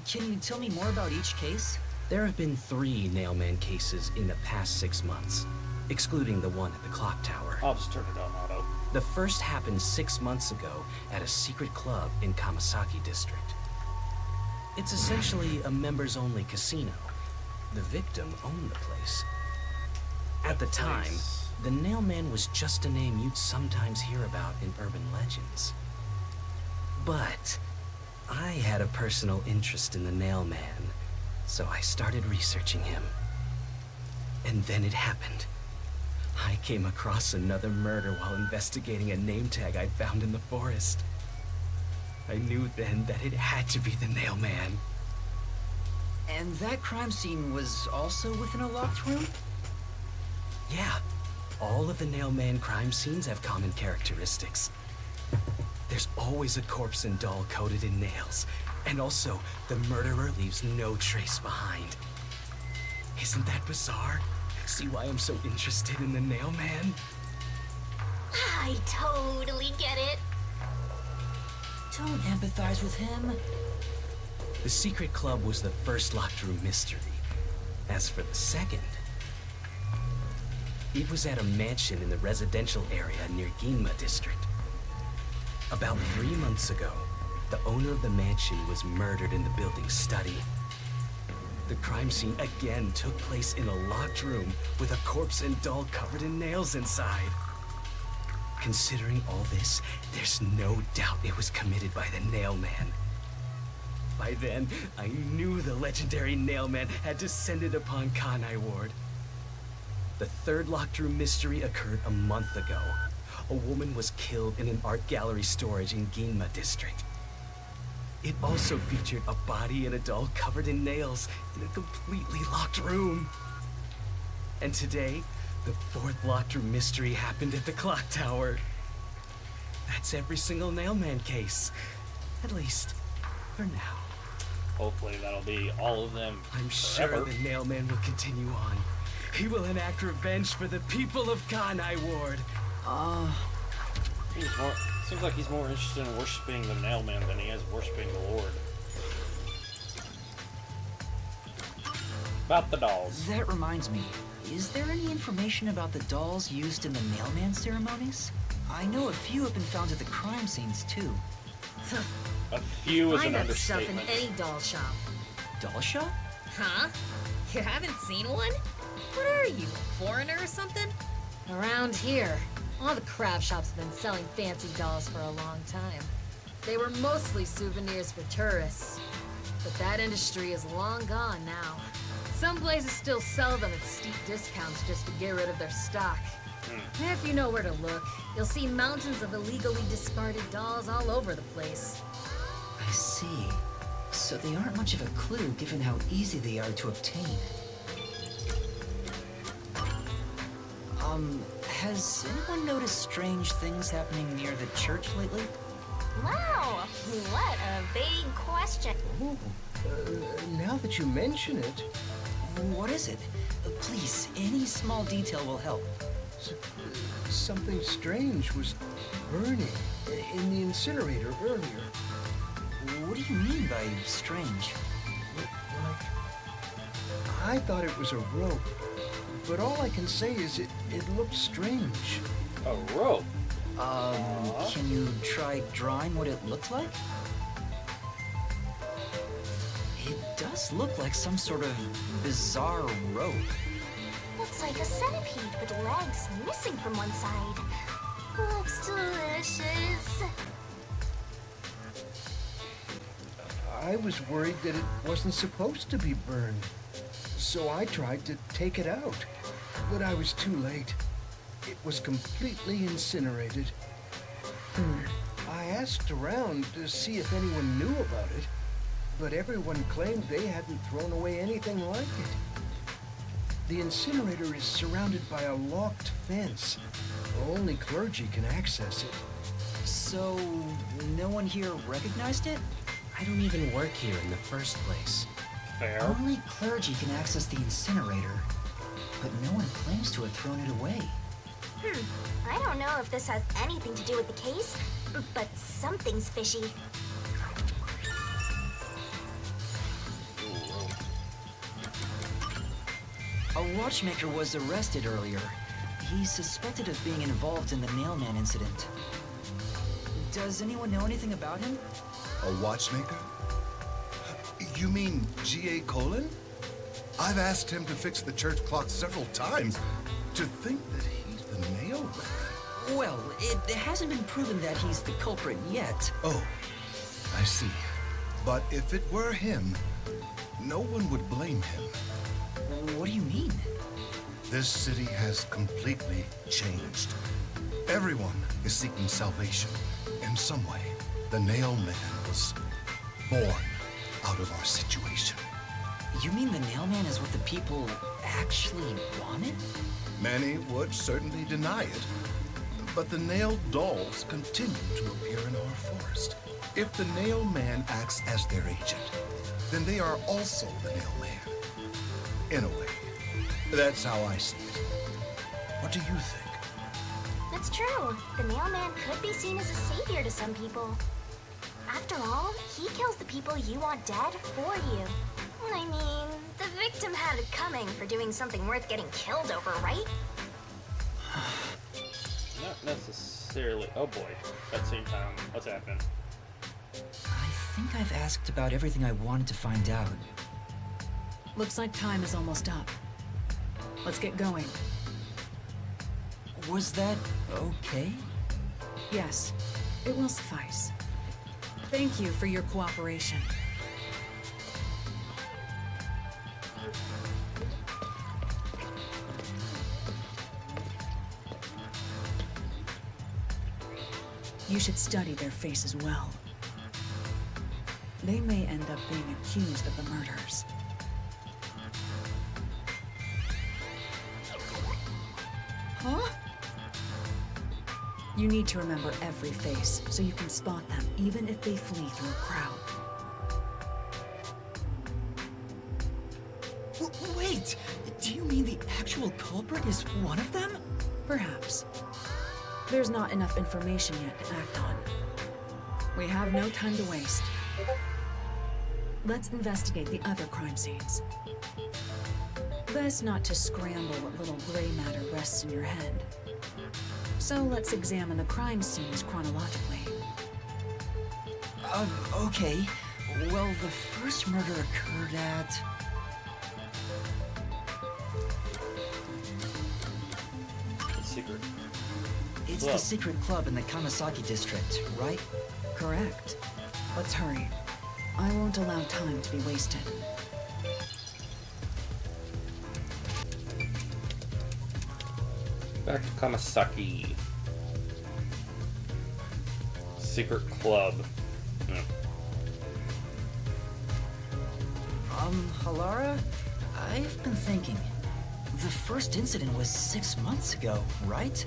Can you tell me more about each case? There have been 3 Nailman cases in the past 6 months, excluding the one at the clock tower. I'll just turn it on auto. The first happened 6 months ago at a secret club in Kamasaki District. It's essentially a members-only casino. The victim owned the place. At the time, the Nailman was just a name you'd sometimes hear about in urban legends. But I had a personal interest in the Nailman, so I started researching him. And then it happened. I came across another murder while investigating a name tag I'd found in the forest. I knew then that it had to be the Nailman. And that crime scene was also within a locked room? Yeah, all of the Nailman crime scenes have common characteristics. There's always a corpse and doll coated in nails, and also the murderer leaves no trace behind. Isn't that bizarre? See why I'm so interested in the Nailman? I totally get it. Don't empathize with him. The secret club was the first locked room mystery. As for the second, it was at a mansion in the residential area near Ginma District. About 3 months ago, the owner of the mansion was murdered in the building's study. The crime scene again took place in a locked room with a corpse and doll covered in nails inside. Considering all this, there's no doubt it was committed by the Nailman. By then, I knew the legendary Nailman had descended upon Kanai Ward. The third locked room mystery occurred a month ago. A woman was killed in an art gallery storage in Ginma District. It also featured a body and a doll covered in nails in a completely locked room. And today, the fourth locked room mystery happened at the clock tower. That's every single Nailman case. At least, for now. Hopefully that'll be all of them I'm forever. sure the Nailman will continue on. He will enact revenge for the people of Kanai Ward. Seems like he's more interested in worshiping the Nailman than he is worshiping the Lord. About the dolls. That reminds me, is there any information about the dolls used in the Nailman ceremonies? I know a few have been found at the crime scenes, too. A few is an Find that stuff in understatement. any doll shop. Doll shop? Huh? You haven't seen one? What are you, a foreigner or something? Around here, all the craft shops have been selling fancy dolls for a long time. They were mostly souvenirs for tourists. But that industry is long gone now. Some places still sell them at steep discounts just to get rid of their stock. If you know where to look, you'll see mountains of illegally discarded dolls all over the place. I see. So they aren't much of a clue given how easy they are to obtain. Has anyone noticed strange things happening near the church lately? Wow, what a big question. Oh, now that you mention it, What is it? Please, any small detail will help. something strange was burning in the incinerator earlier. What do you mean by strange? Like, I thought it was a rope, but all I can say is it looked strange. A rope. Can you try drawing what it looks like? It does look like some sort of bizarre rope. Looks like a centipede with legs missing from one side. Looks delicious. I was worried that it wasn't supposed to be burned, so I tried to take it out, but I was too late. It was completely incinerated. I asked around to see if anyone knew about it, but everyone claimed they hadn't thrown away anything like it. The incinerator is surrounded by a locked fence. Only clergy can access it. So, no one here recognized it? I don't even work here in the first place. Fair. Only clergy can access the incinerator, but no one claims to have thrown it away. I don't know if this has anything to do with the case, but something's fishy. A watchmaker was arrested earlier. He's suspected of being involved in the Nailman incident. Does anyone know anything about him? A watchmaker? You mean G.A. Colin? I've asked him to fix the church clock several times. To think that he's the Nailman. Well, it hasn't been proven that he's the culprit yet. Oh, I see. But if it were him, no one would blame him. What do you mean? This city has completely changed. Everyone is seeking salvation in some way. The Nailman was born out of our situation. You mean the Nailman is what the people actually wanted? Many would certainly deny it, but the nailed dolls continue to appear in our forest. If the Nailman acts as their agent, then they are also the Nailman. In a way. That's how I see it. What do you think? That's true. The Nailman could be seen as a savior to some people. After all, he kills the people you want dead for you. I mean, the victim had it coming for doing something worth getting killed over, right? Not necessarily. Oh boy. Cutscene time. What's happening? I think I've asked about everything I wanted to find out. Looks like time is almost up. Let's get going. Was that okay? Yes, it will suffice. Thank you for your cooperation. You should study their faces well. They may end up being accused of the murders. Huh? You need to remember every face, so you can spot them, even if they flee through a crowd. Wait! Do you mean the actual culprit is one of them? Perhaps. There's not enough information yet to act on. We have no time to waste. Let's investigate the other crime scenes. Best not to scramble what little gray matter rests in your head. So let's examine the crime scenes chronologically. Okay. Well, the first murder occurred at... It's secret. It's Club. the secret club in the Kamasaki district, right? Correct. Let's hurry. I won't allow time to be wasted. Back to Kamasaki. Secret club. Halara? I've been thinking. The first incident was 6 months ago, right?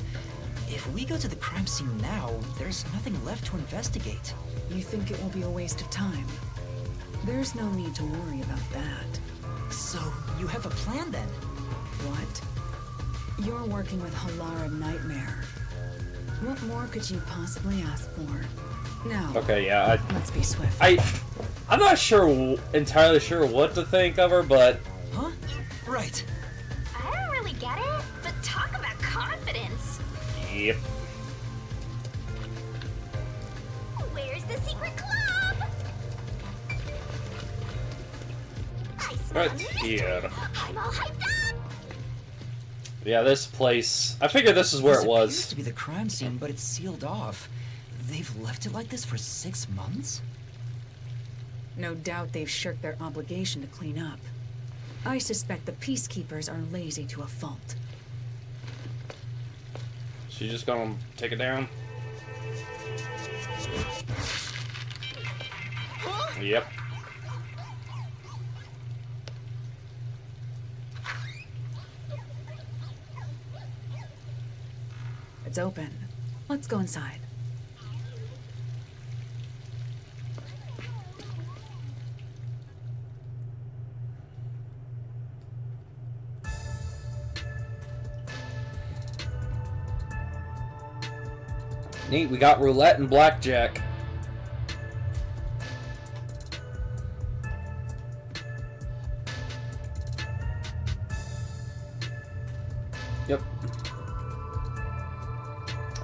If we go to the crime scene now, there's nothing left to investigate. You think it will be a waste of time? There's no need to worry about that. So, you have a plan then? What? You're working with Halara Nightmare. What more could you possibly ask for? Now, Okay, yeah, let's be swift. I'm not entirely sure what to think of her, but... Huh? Right. I don't really get it, but talk about confidence. Yep. Where's the secret club? I smell Right mystery. here. I'm all hyped up. Yeah, this place... I figured this is where This it appears was. to be the crime scene, but it's sealed off. They've left it like this for 6 months? No doubt they've shirked their obligation to clean up. I suspect the peacekeepers are lazy to a fault. She's just gonna take it down? Yep. It's open. Let's go inside. Neat, we got roulette and blackjack. Yep.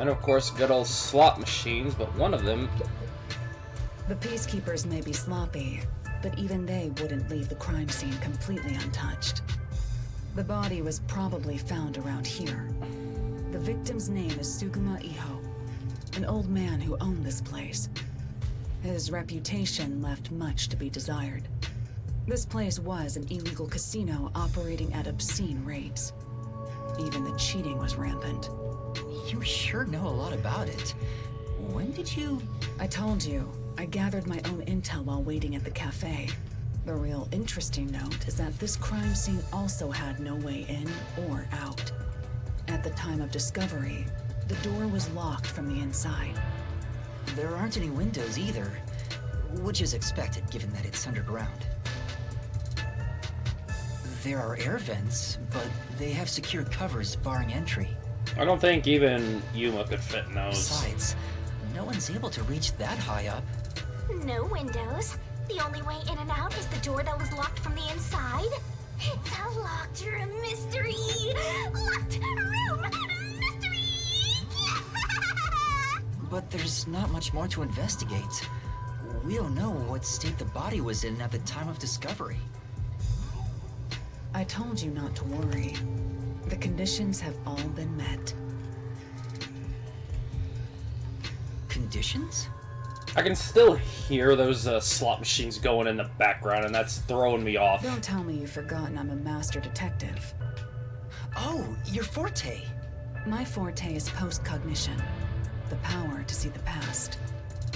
And of course, good old slot machines, but one of them... The peacekeepers may be sloppy, but even they wouldn't leave the crime scene completely untouched. The body was probably found around here. The victim's name is Suguma Iho, an old man who owned this place. His reputation left much to be desired. This place was an illegal casino operating at obscene rates. Even the cheating was rampant. You sure know a lot about it. When did you... I told you, I gathered my own intel while waiting at the cafe. The real interesting note is that this crime scene also had no way in or out. At the time of discovery, the door was locked from the inside. There aren't any windows either, which is expected given that it's underground. There are air vents, but they have secure covers barring entry. I don't think even Yuma could fit in those. Besides, no one's able to reach that high up. No windows. The only way in and out is the door that was locked from the inside. It's a locked room mystery. Locked room mystery. But there's not much more to investigate. We don't know what state the body was in at the time of discovery. I told you not to worry. The conditions have all been met. Conditions? I can still hear those slot machines going in the background, and that's throwing me off. Don't tell me you've forgotten I'm a master detective. Oh, your forte! My forte is post-cognition, the power to see the past.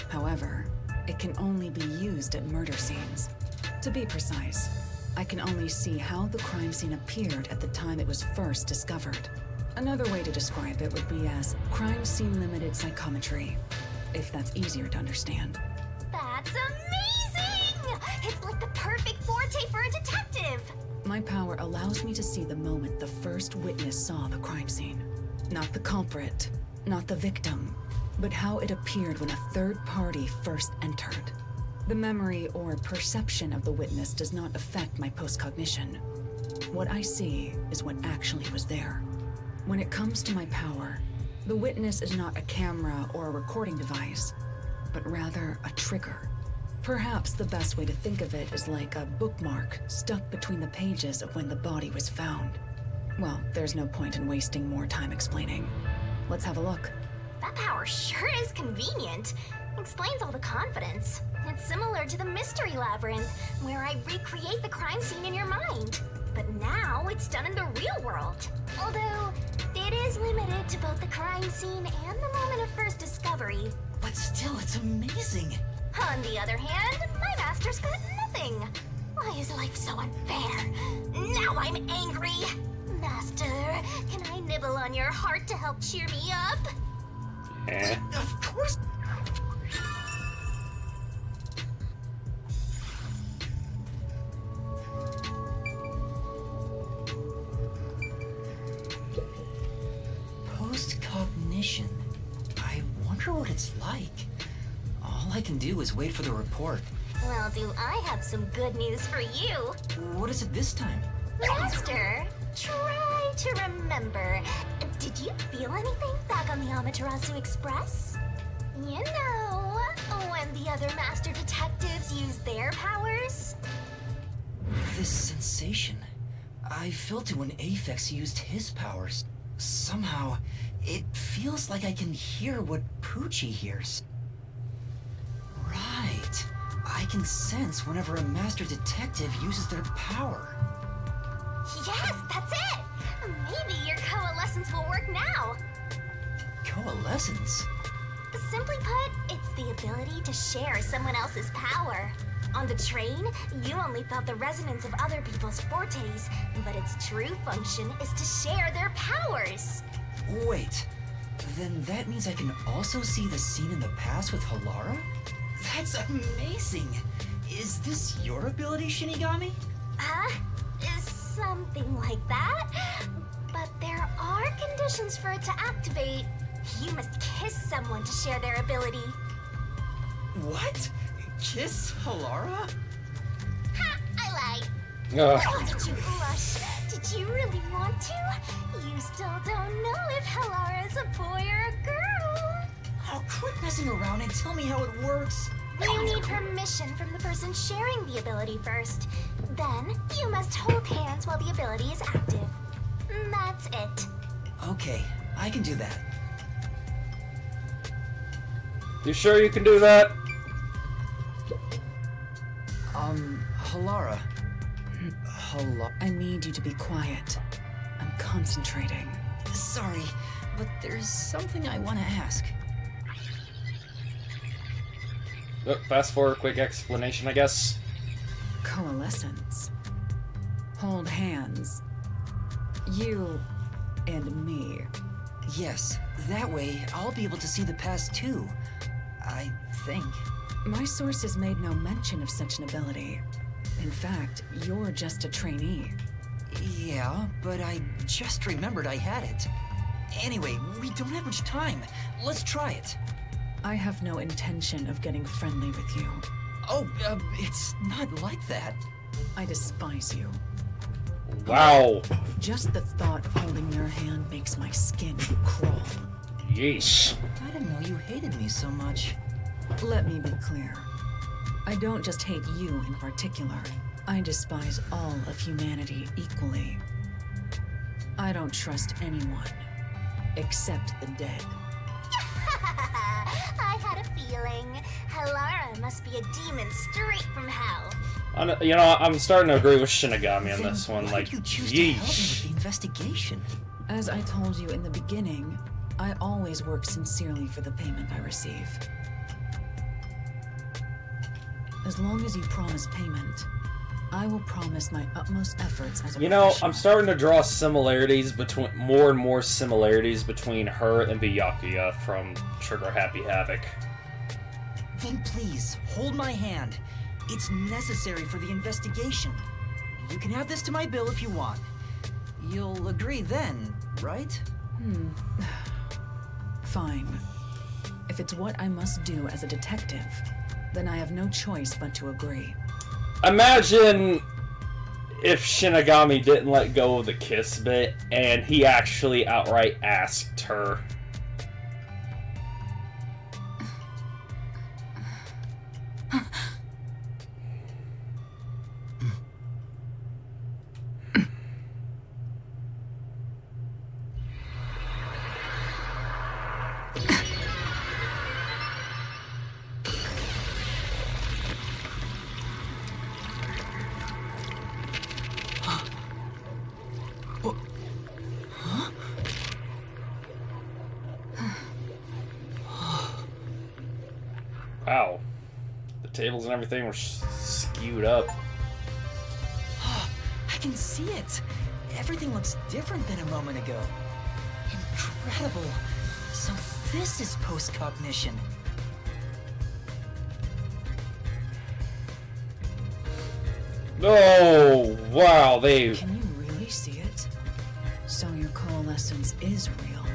However, it can only be used at murder scenes. To be precise, I can only see how the crime scene appeared at the time it was first discovered. Another way to describe it would be as crime scene limited psychometry, if that's easier to understand. That's amazing! It's like the perfect forte for a detective! My power allows me to see the moment the first witness saw the crime scene. Not the culprit, not the victim, but how it appeared when a third party first entered. The memory or perception of the witness does not affect my post-cognition. What I see is what actually was there. When it comes to my power, the witness is not a camera or a recording device, but rather a trigger. Perhaps the best way to think of it is like a bookmark stuck between the pages of when the body was found. Well, there's no point in wasting more time explaining. Let's have a look. That power sure is convenient. Explains all the confidence. It's similar to the Mystery Labyrinth, where I recreate the crime scene in your mind. But now it's done in the real world. Although, it is limited to both the crime scene and the moment of first discovery. But still, it's amazing! On the other hand, my master's got nothing. Why is life so unfair? Now I'm angry! Master, can I nibble on your heart to help cheer me up? Of course! Post-cognition. I wonder what it's like. All I can do is wait for the report. Well, do I have some good news for you? What is it this time? Master, try to remember. Did you feel anything back on the Amaterasu Express? You know, when the other master detectives used their powers? This sensation. I felt it when Aphex used his powers. Somehow, it feels like I can hear what Poochie hears. Right. I can sense whenever a master detective uses their power. Yes, that's it! Maybe your coalescence will work now. Coalescence? Simply put, it's the ability to share someone else's power. On the train, you only felt the resonance of other people's fortes, but its true function is to share their powers. Wait, then that means I can also see the scene in the past with Halara? That's amazing! Is this your ability, Shinigami? Something like that. But there are conditions for it to activate. You must kiss someone to share their ability. What? Kiss Halara? Ha! I lied. Ugh. Why did you blush? Did you really want to? You still don't know if Halara is a boy or a girl. messing around and tell me how it works. You need permission from the person sharing the ability first. Then, you must hold hands while the ability is active. That's it. Okay, I can do that. You sure you can do that? Halara. I need you to be quiet. I'm concentrating. Sorry, but there's something I want to ask. Fast forward, quick explanation, I guess. Coalescence. Hold hands. You and me. Yes, that way I'll be able to see the past too. I think. My sources made no mention of such an ability. In fact, you're just a trainee. Yeah, but I just remembered I had it. Anyway, we don't have much time. Let's try it. I have no intention of getting friendly with you. Oh, it's not like that. I despise you. Wow. Just the thought of holding your hand makes my skin crawl. Yeesh. I didn't know you hated me so much. Let me be clear. I don't just hate you in particular. I despise all of humanity equally. I don't trust anyone, except the dead. I had a feeling. Halara must be a demon straight from hell. You know, I'm starting to agree with Shinigami on Then this one. why Like, did you choose to help me with yeesh. the investigation? As I told you in the beginning, I always work sincerely for the payment I receive. As long as you promise payment, I will promise my utmost efforts as a You know, professional. I'm starting to draw similarities between more and more similarities between her and Byakuya from Trigger Happy Havoc. Then please, hold my hand. It's necessary for the investigation. You can add this to my bill if you want. You'll agree then, right? Fine. If it's what I must do as a detective, then I have no choice but to agree. Imagine if Shinigami didn't let go of the kiss bit and he actually outright asked her. Wow. The tables and everything were skewed up. I can see it. Everything looks different than a moment ago. Incredible. So this is post-cognition. Oh, wow, they... Can you really see it? So your coalescence is real.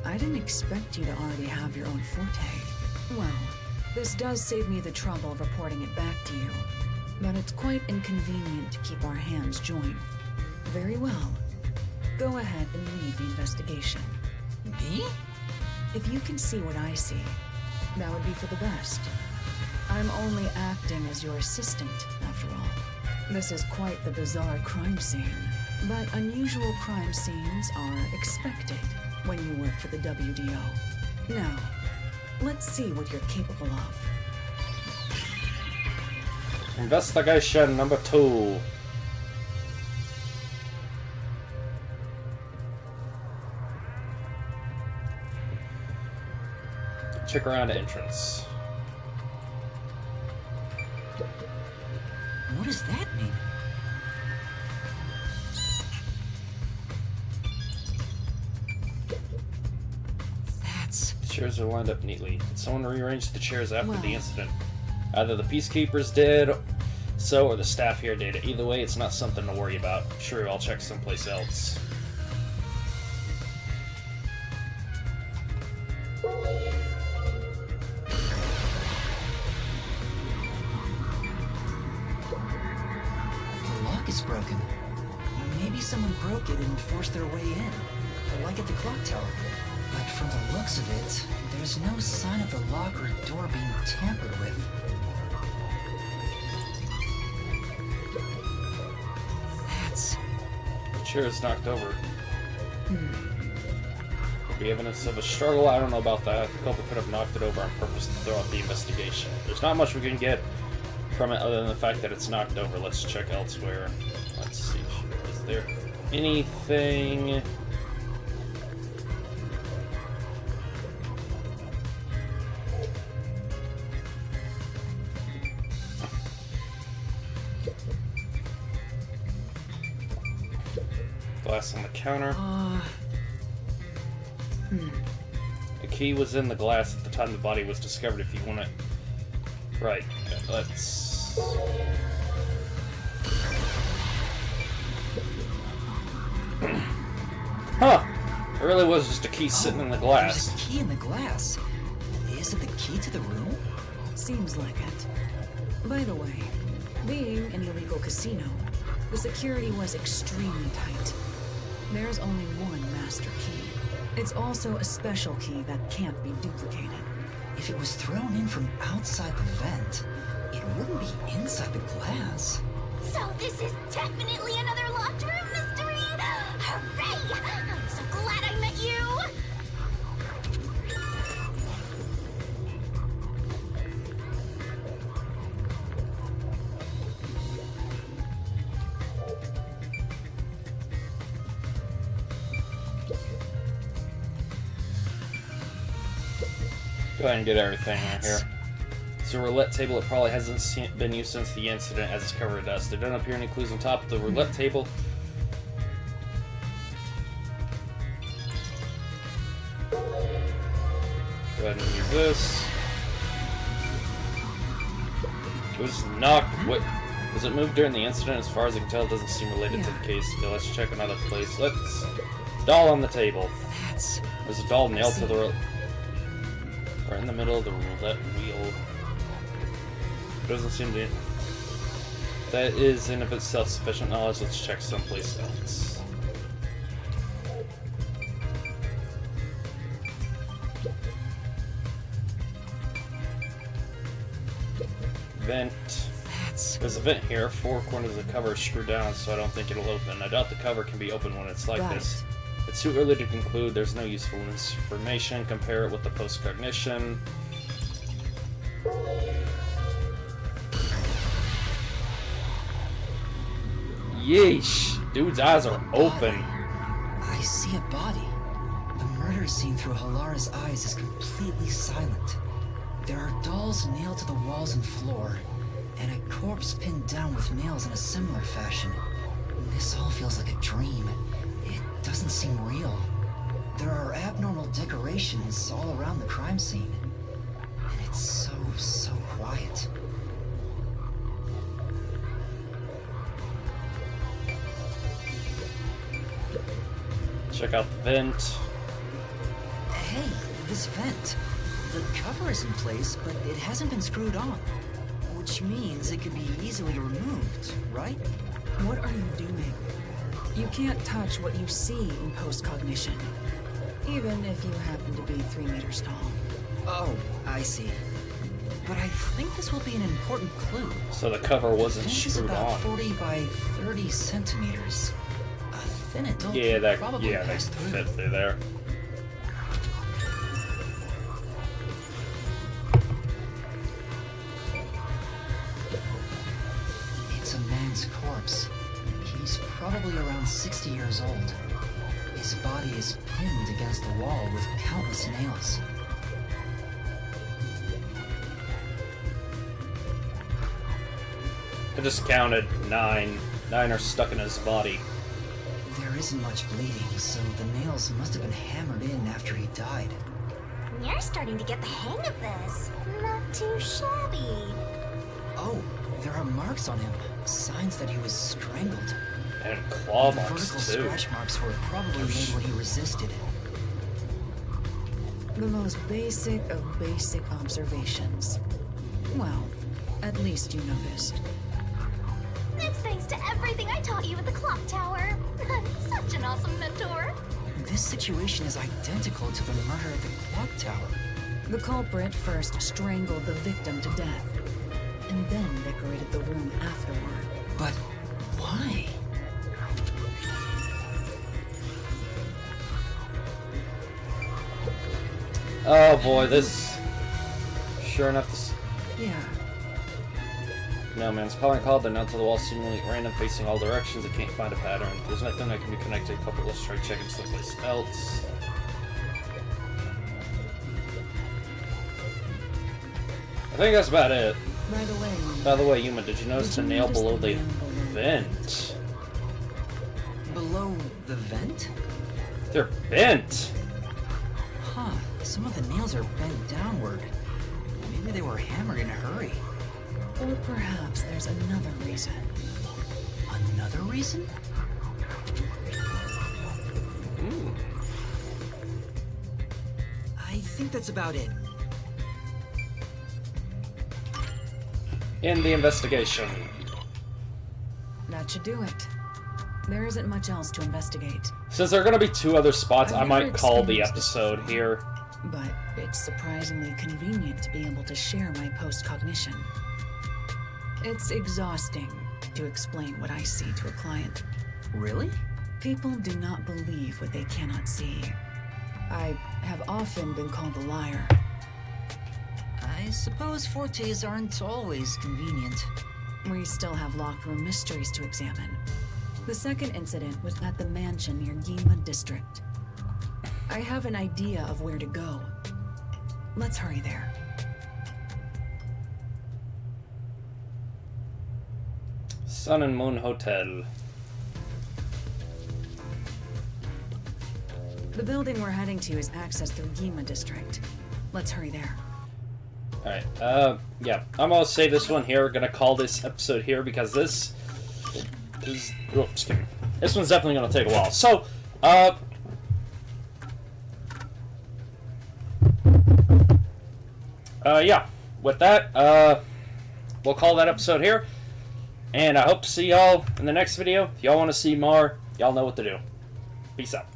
I didn't expect you to already have your own forte. Well, this does save me the trouble of reporting it back to you. But it's quite inconvenient to keep our hands joined. Very well. Go ahead and lead the investigation. Me? If you can see what I see, that would be for the best. I'm only acting as your assistant, after all. This is quite the bizarre crime scene, but unusual crime scenes are expected when you work for the WDO. Now, let's see what you're capable of. Investigation number 2. Check around the entrance. What does that mean? That's... Chairs are lined up neatly. Someone rearranged the chairs after Well. the incident. Either the peacekeepers did so, or the staff here did. Either way, it's not something to worry about. Sure, I'll check someplace else. The lock is broken. Maybe someone broke it and forced their way in. Like at the clock tower. But from the looks of it, there's no sign of the lock or door being tampered with. That's... The chair is knocked over. Could be evidence of a struggle. I don't know about that. The culprit could have knocked it over on purpose to throw out the investigation. There's not much we can get from it other than the fact that it's knocked over. Let's check elsewhere. Let's see. Is there anything... Glass on the counter. The key was in the glass at the time the body was discovered. If you want it, right? Okay, let's. Huh? It really was just a key sitting in the glass. There's a key in the glass. Is it the key to the room? Seems like it. By the way, being an illegal casino, the security was extremely tight. There's only one master key. It's also a special key that can't be duplicated. If it was thrown in from outside the vent, it wouldn't be inside the glass. So this is definitely another locked room mystery! Hooray! I'm so glad I met you! Go ahead and get everything in here. It's a roulette table. It probably hasn't been used since the incident, as it's covered in dust. There don't appear any clues on top of the roulette table. Go ahead and use this. It was knocked. What? Was it moved during the incident? As far as I can tell, it doesn't seem related to the case. Okay, let's check another place. Let's... Doll on the table. There's a doll nailed to the... Right in the middle of the roulette wheel. Doesn't seem to... That is in of itself sufficient knowledge. Let's check someplace else. Vent. There's a vent here. 4 corners of the cover are screwed down, so I don't think it'll open. I doubt the cover can be opened when it's like this. It's too early to conclude. There's no useful information. Compare it with the post-cognition. Yeesh! Dude's eyes are open. I see a body. The murder scene through Halara's eyes is completely silent. There are dolls nailed to the walls and floor, and a corpse pinned down with nails in a similar fashion. This all feels like a dream. It doesn't seem real. There are abnormal decorations all around the crime scene. And it's so quiet. Check out the vent. Hey, this vent. The cover is in place, but it hasn't been screwed on. Which means it could be easily removed, right? What are you doing? You can't touch what you see in post-cognition, even if you happen to be 3 meters tall. Oh, I see. But I think this will be an important clue. So the cover wasn't the screwed about on. 40 by 30 centimeters. A thin adult Yeah, could that probably that pass through. fit through there. It's a man's corpse. He's probably around 60 years old. His body is pinned against the wall with countless nails. I just counted 9. 9 are stuck in his body. There isn't much bleeding, so the nails must have been hammered in after he died. You're starting to get the hang of this. Not too shabby. Oh, there are marks on him. Signs that he was strangled. And claw The marks, vertical too. scratch marks were probably made when he resisted. The most basic of basic observations. Well, at least you noticed. That's thanks to everything I taught you at the clock tower. I'm such an awesome mentor. This situation is identical to the murder at the clock tower. The culprit first strangled the victim to death, and then decorated the room afterward. But why? Oh boy, this... Sure enough, this... Yeah. No, man, it's calling called, they're not to the wall, seemingly random, facing all directions, it can't find a pattern. There's nothing that can be connected, a couple, let's try checking someplace else. I think that's about it. By the way, Yuma, did you notice the nail below the vent? Below the vent? They're bent! Huh, some of the nails are bent downward. Maybe they were hammered in a hurry. Or perhaps there's another reason. Another reason? I think that's about it. In the investigation. That should do it. There isn't much else to investigate. Since there are going to be 2 other spots, I I've might never call the experienced episode here. But it's surprisingly convenient to be able to share my post-cognition. It's exhausting to explain what I see to a client. Really? People do not believe what they cannot see. I have often been called a liar. I suppose fortes aren't always convenient. We still have locked room mysteries to examine. The second incident was at the mansion near Yima District. I have an idea of where to go. Let's hurry there. Sun and Moon Hotel. The building we're heading to is accessed through Yima District. Let's hurry there. Alright, yeah. I'm gonna save this one here. Gonna call this episode here because this is... Oops, excuse me. This one's definitely gonna take a while. So, yeah. With that, we'll call that episode here. And I hope to see y'all in the next video. If y'all want to see more, y'all know what to do. Peace out.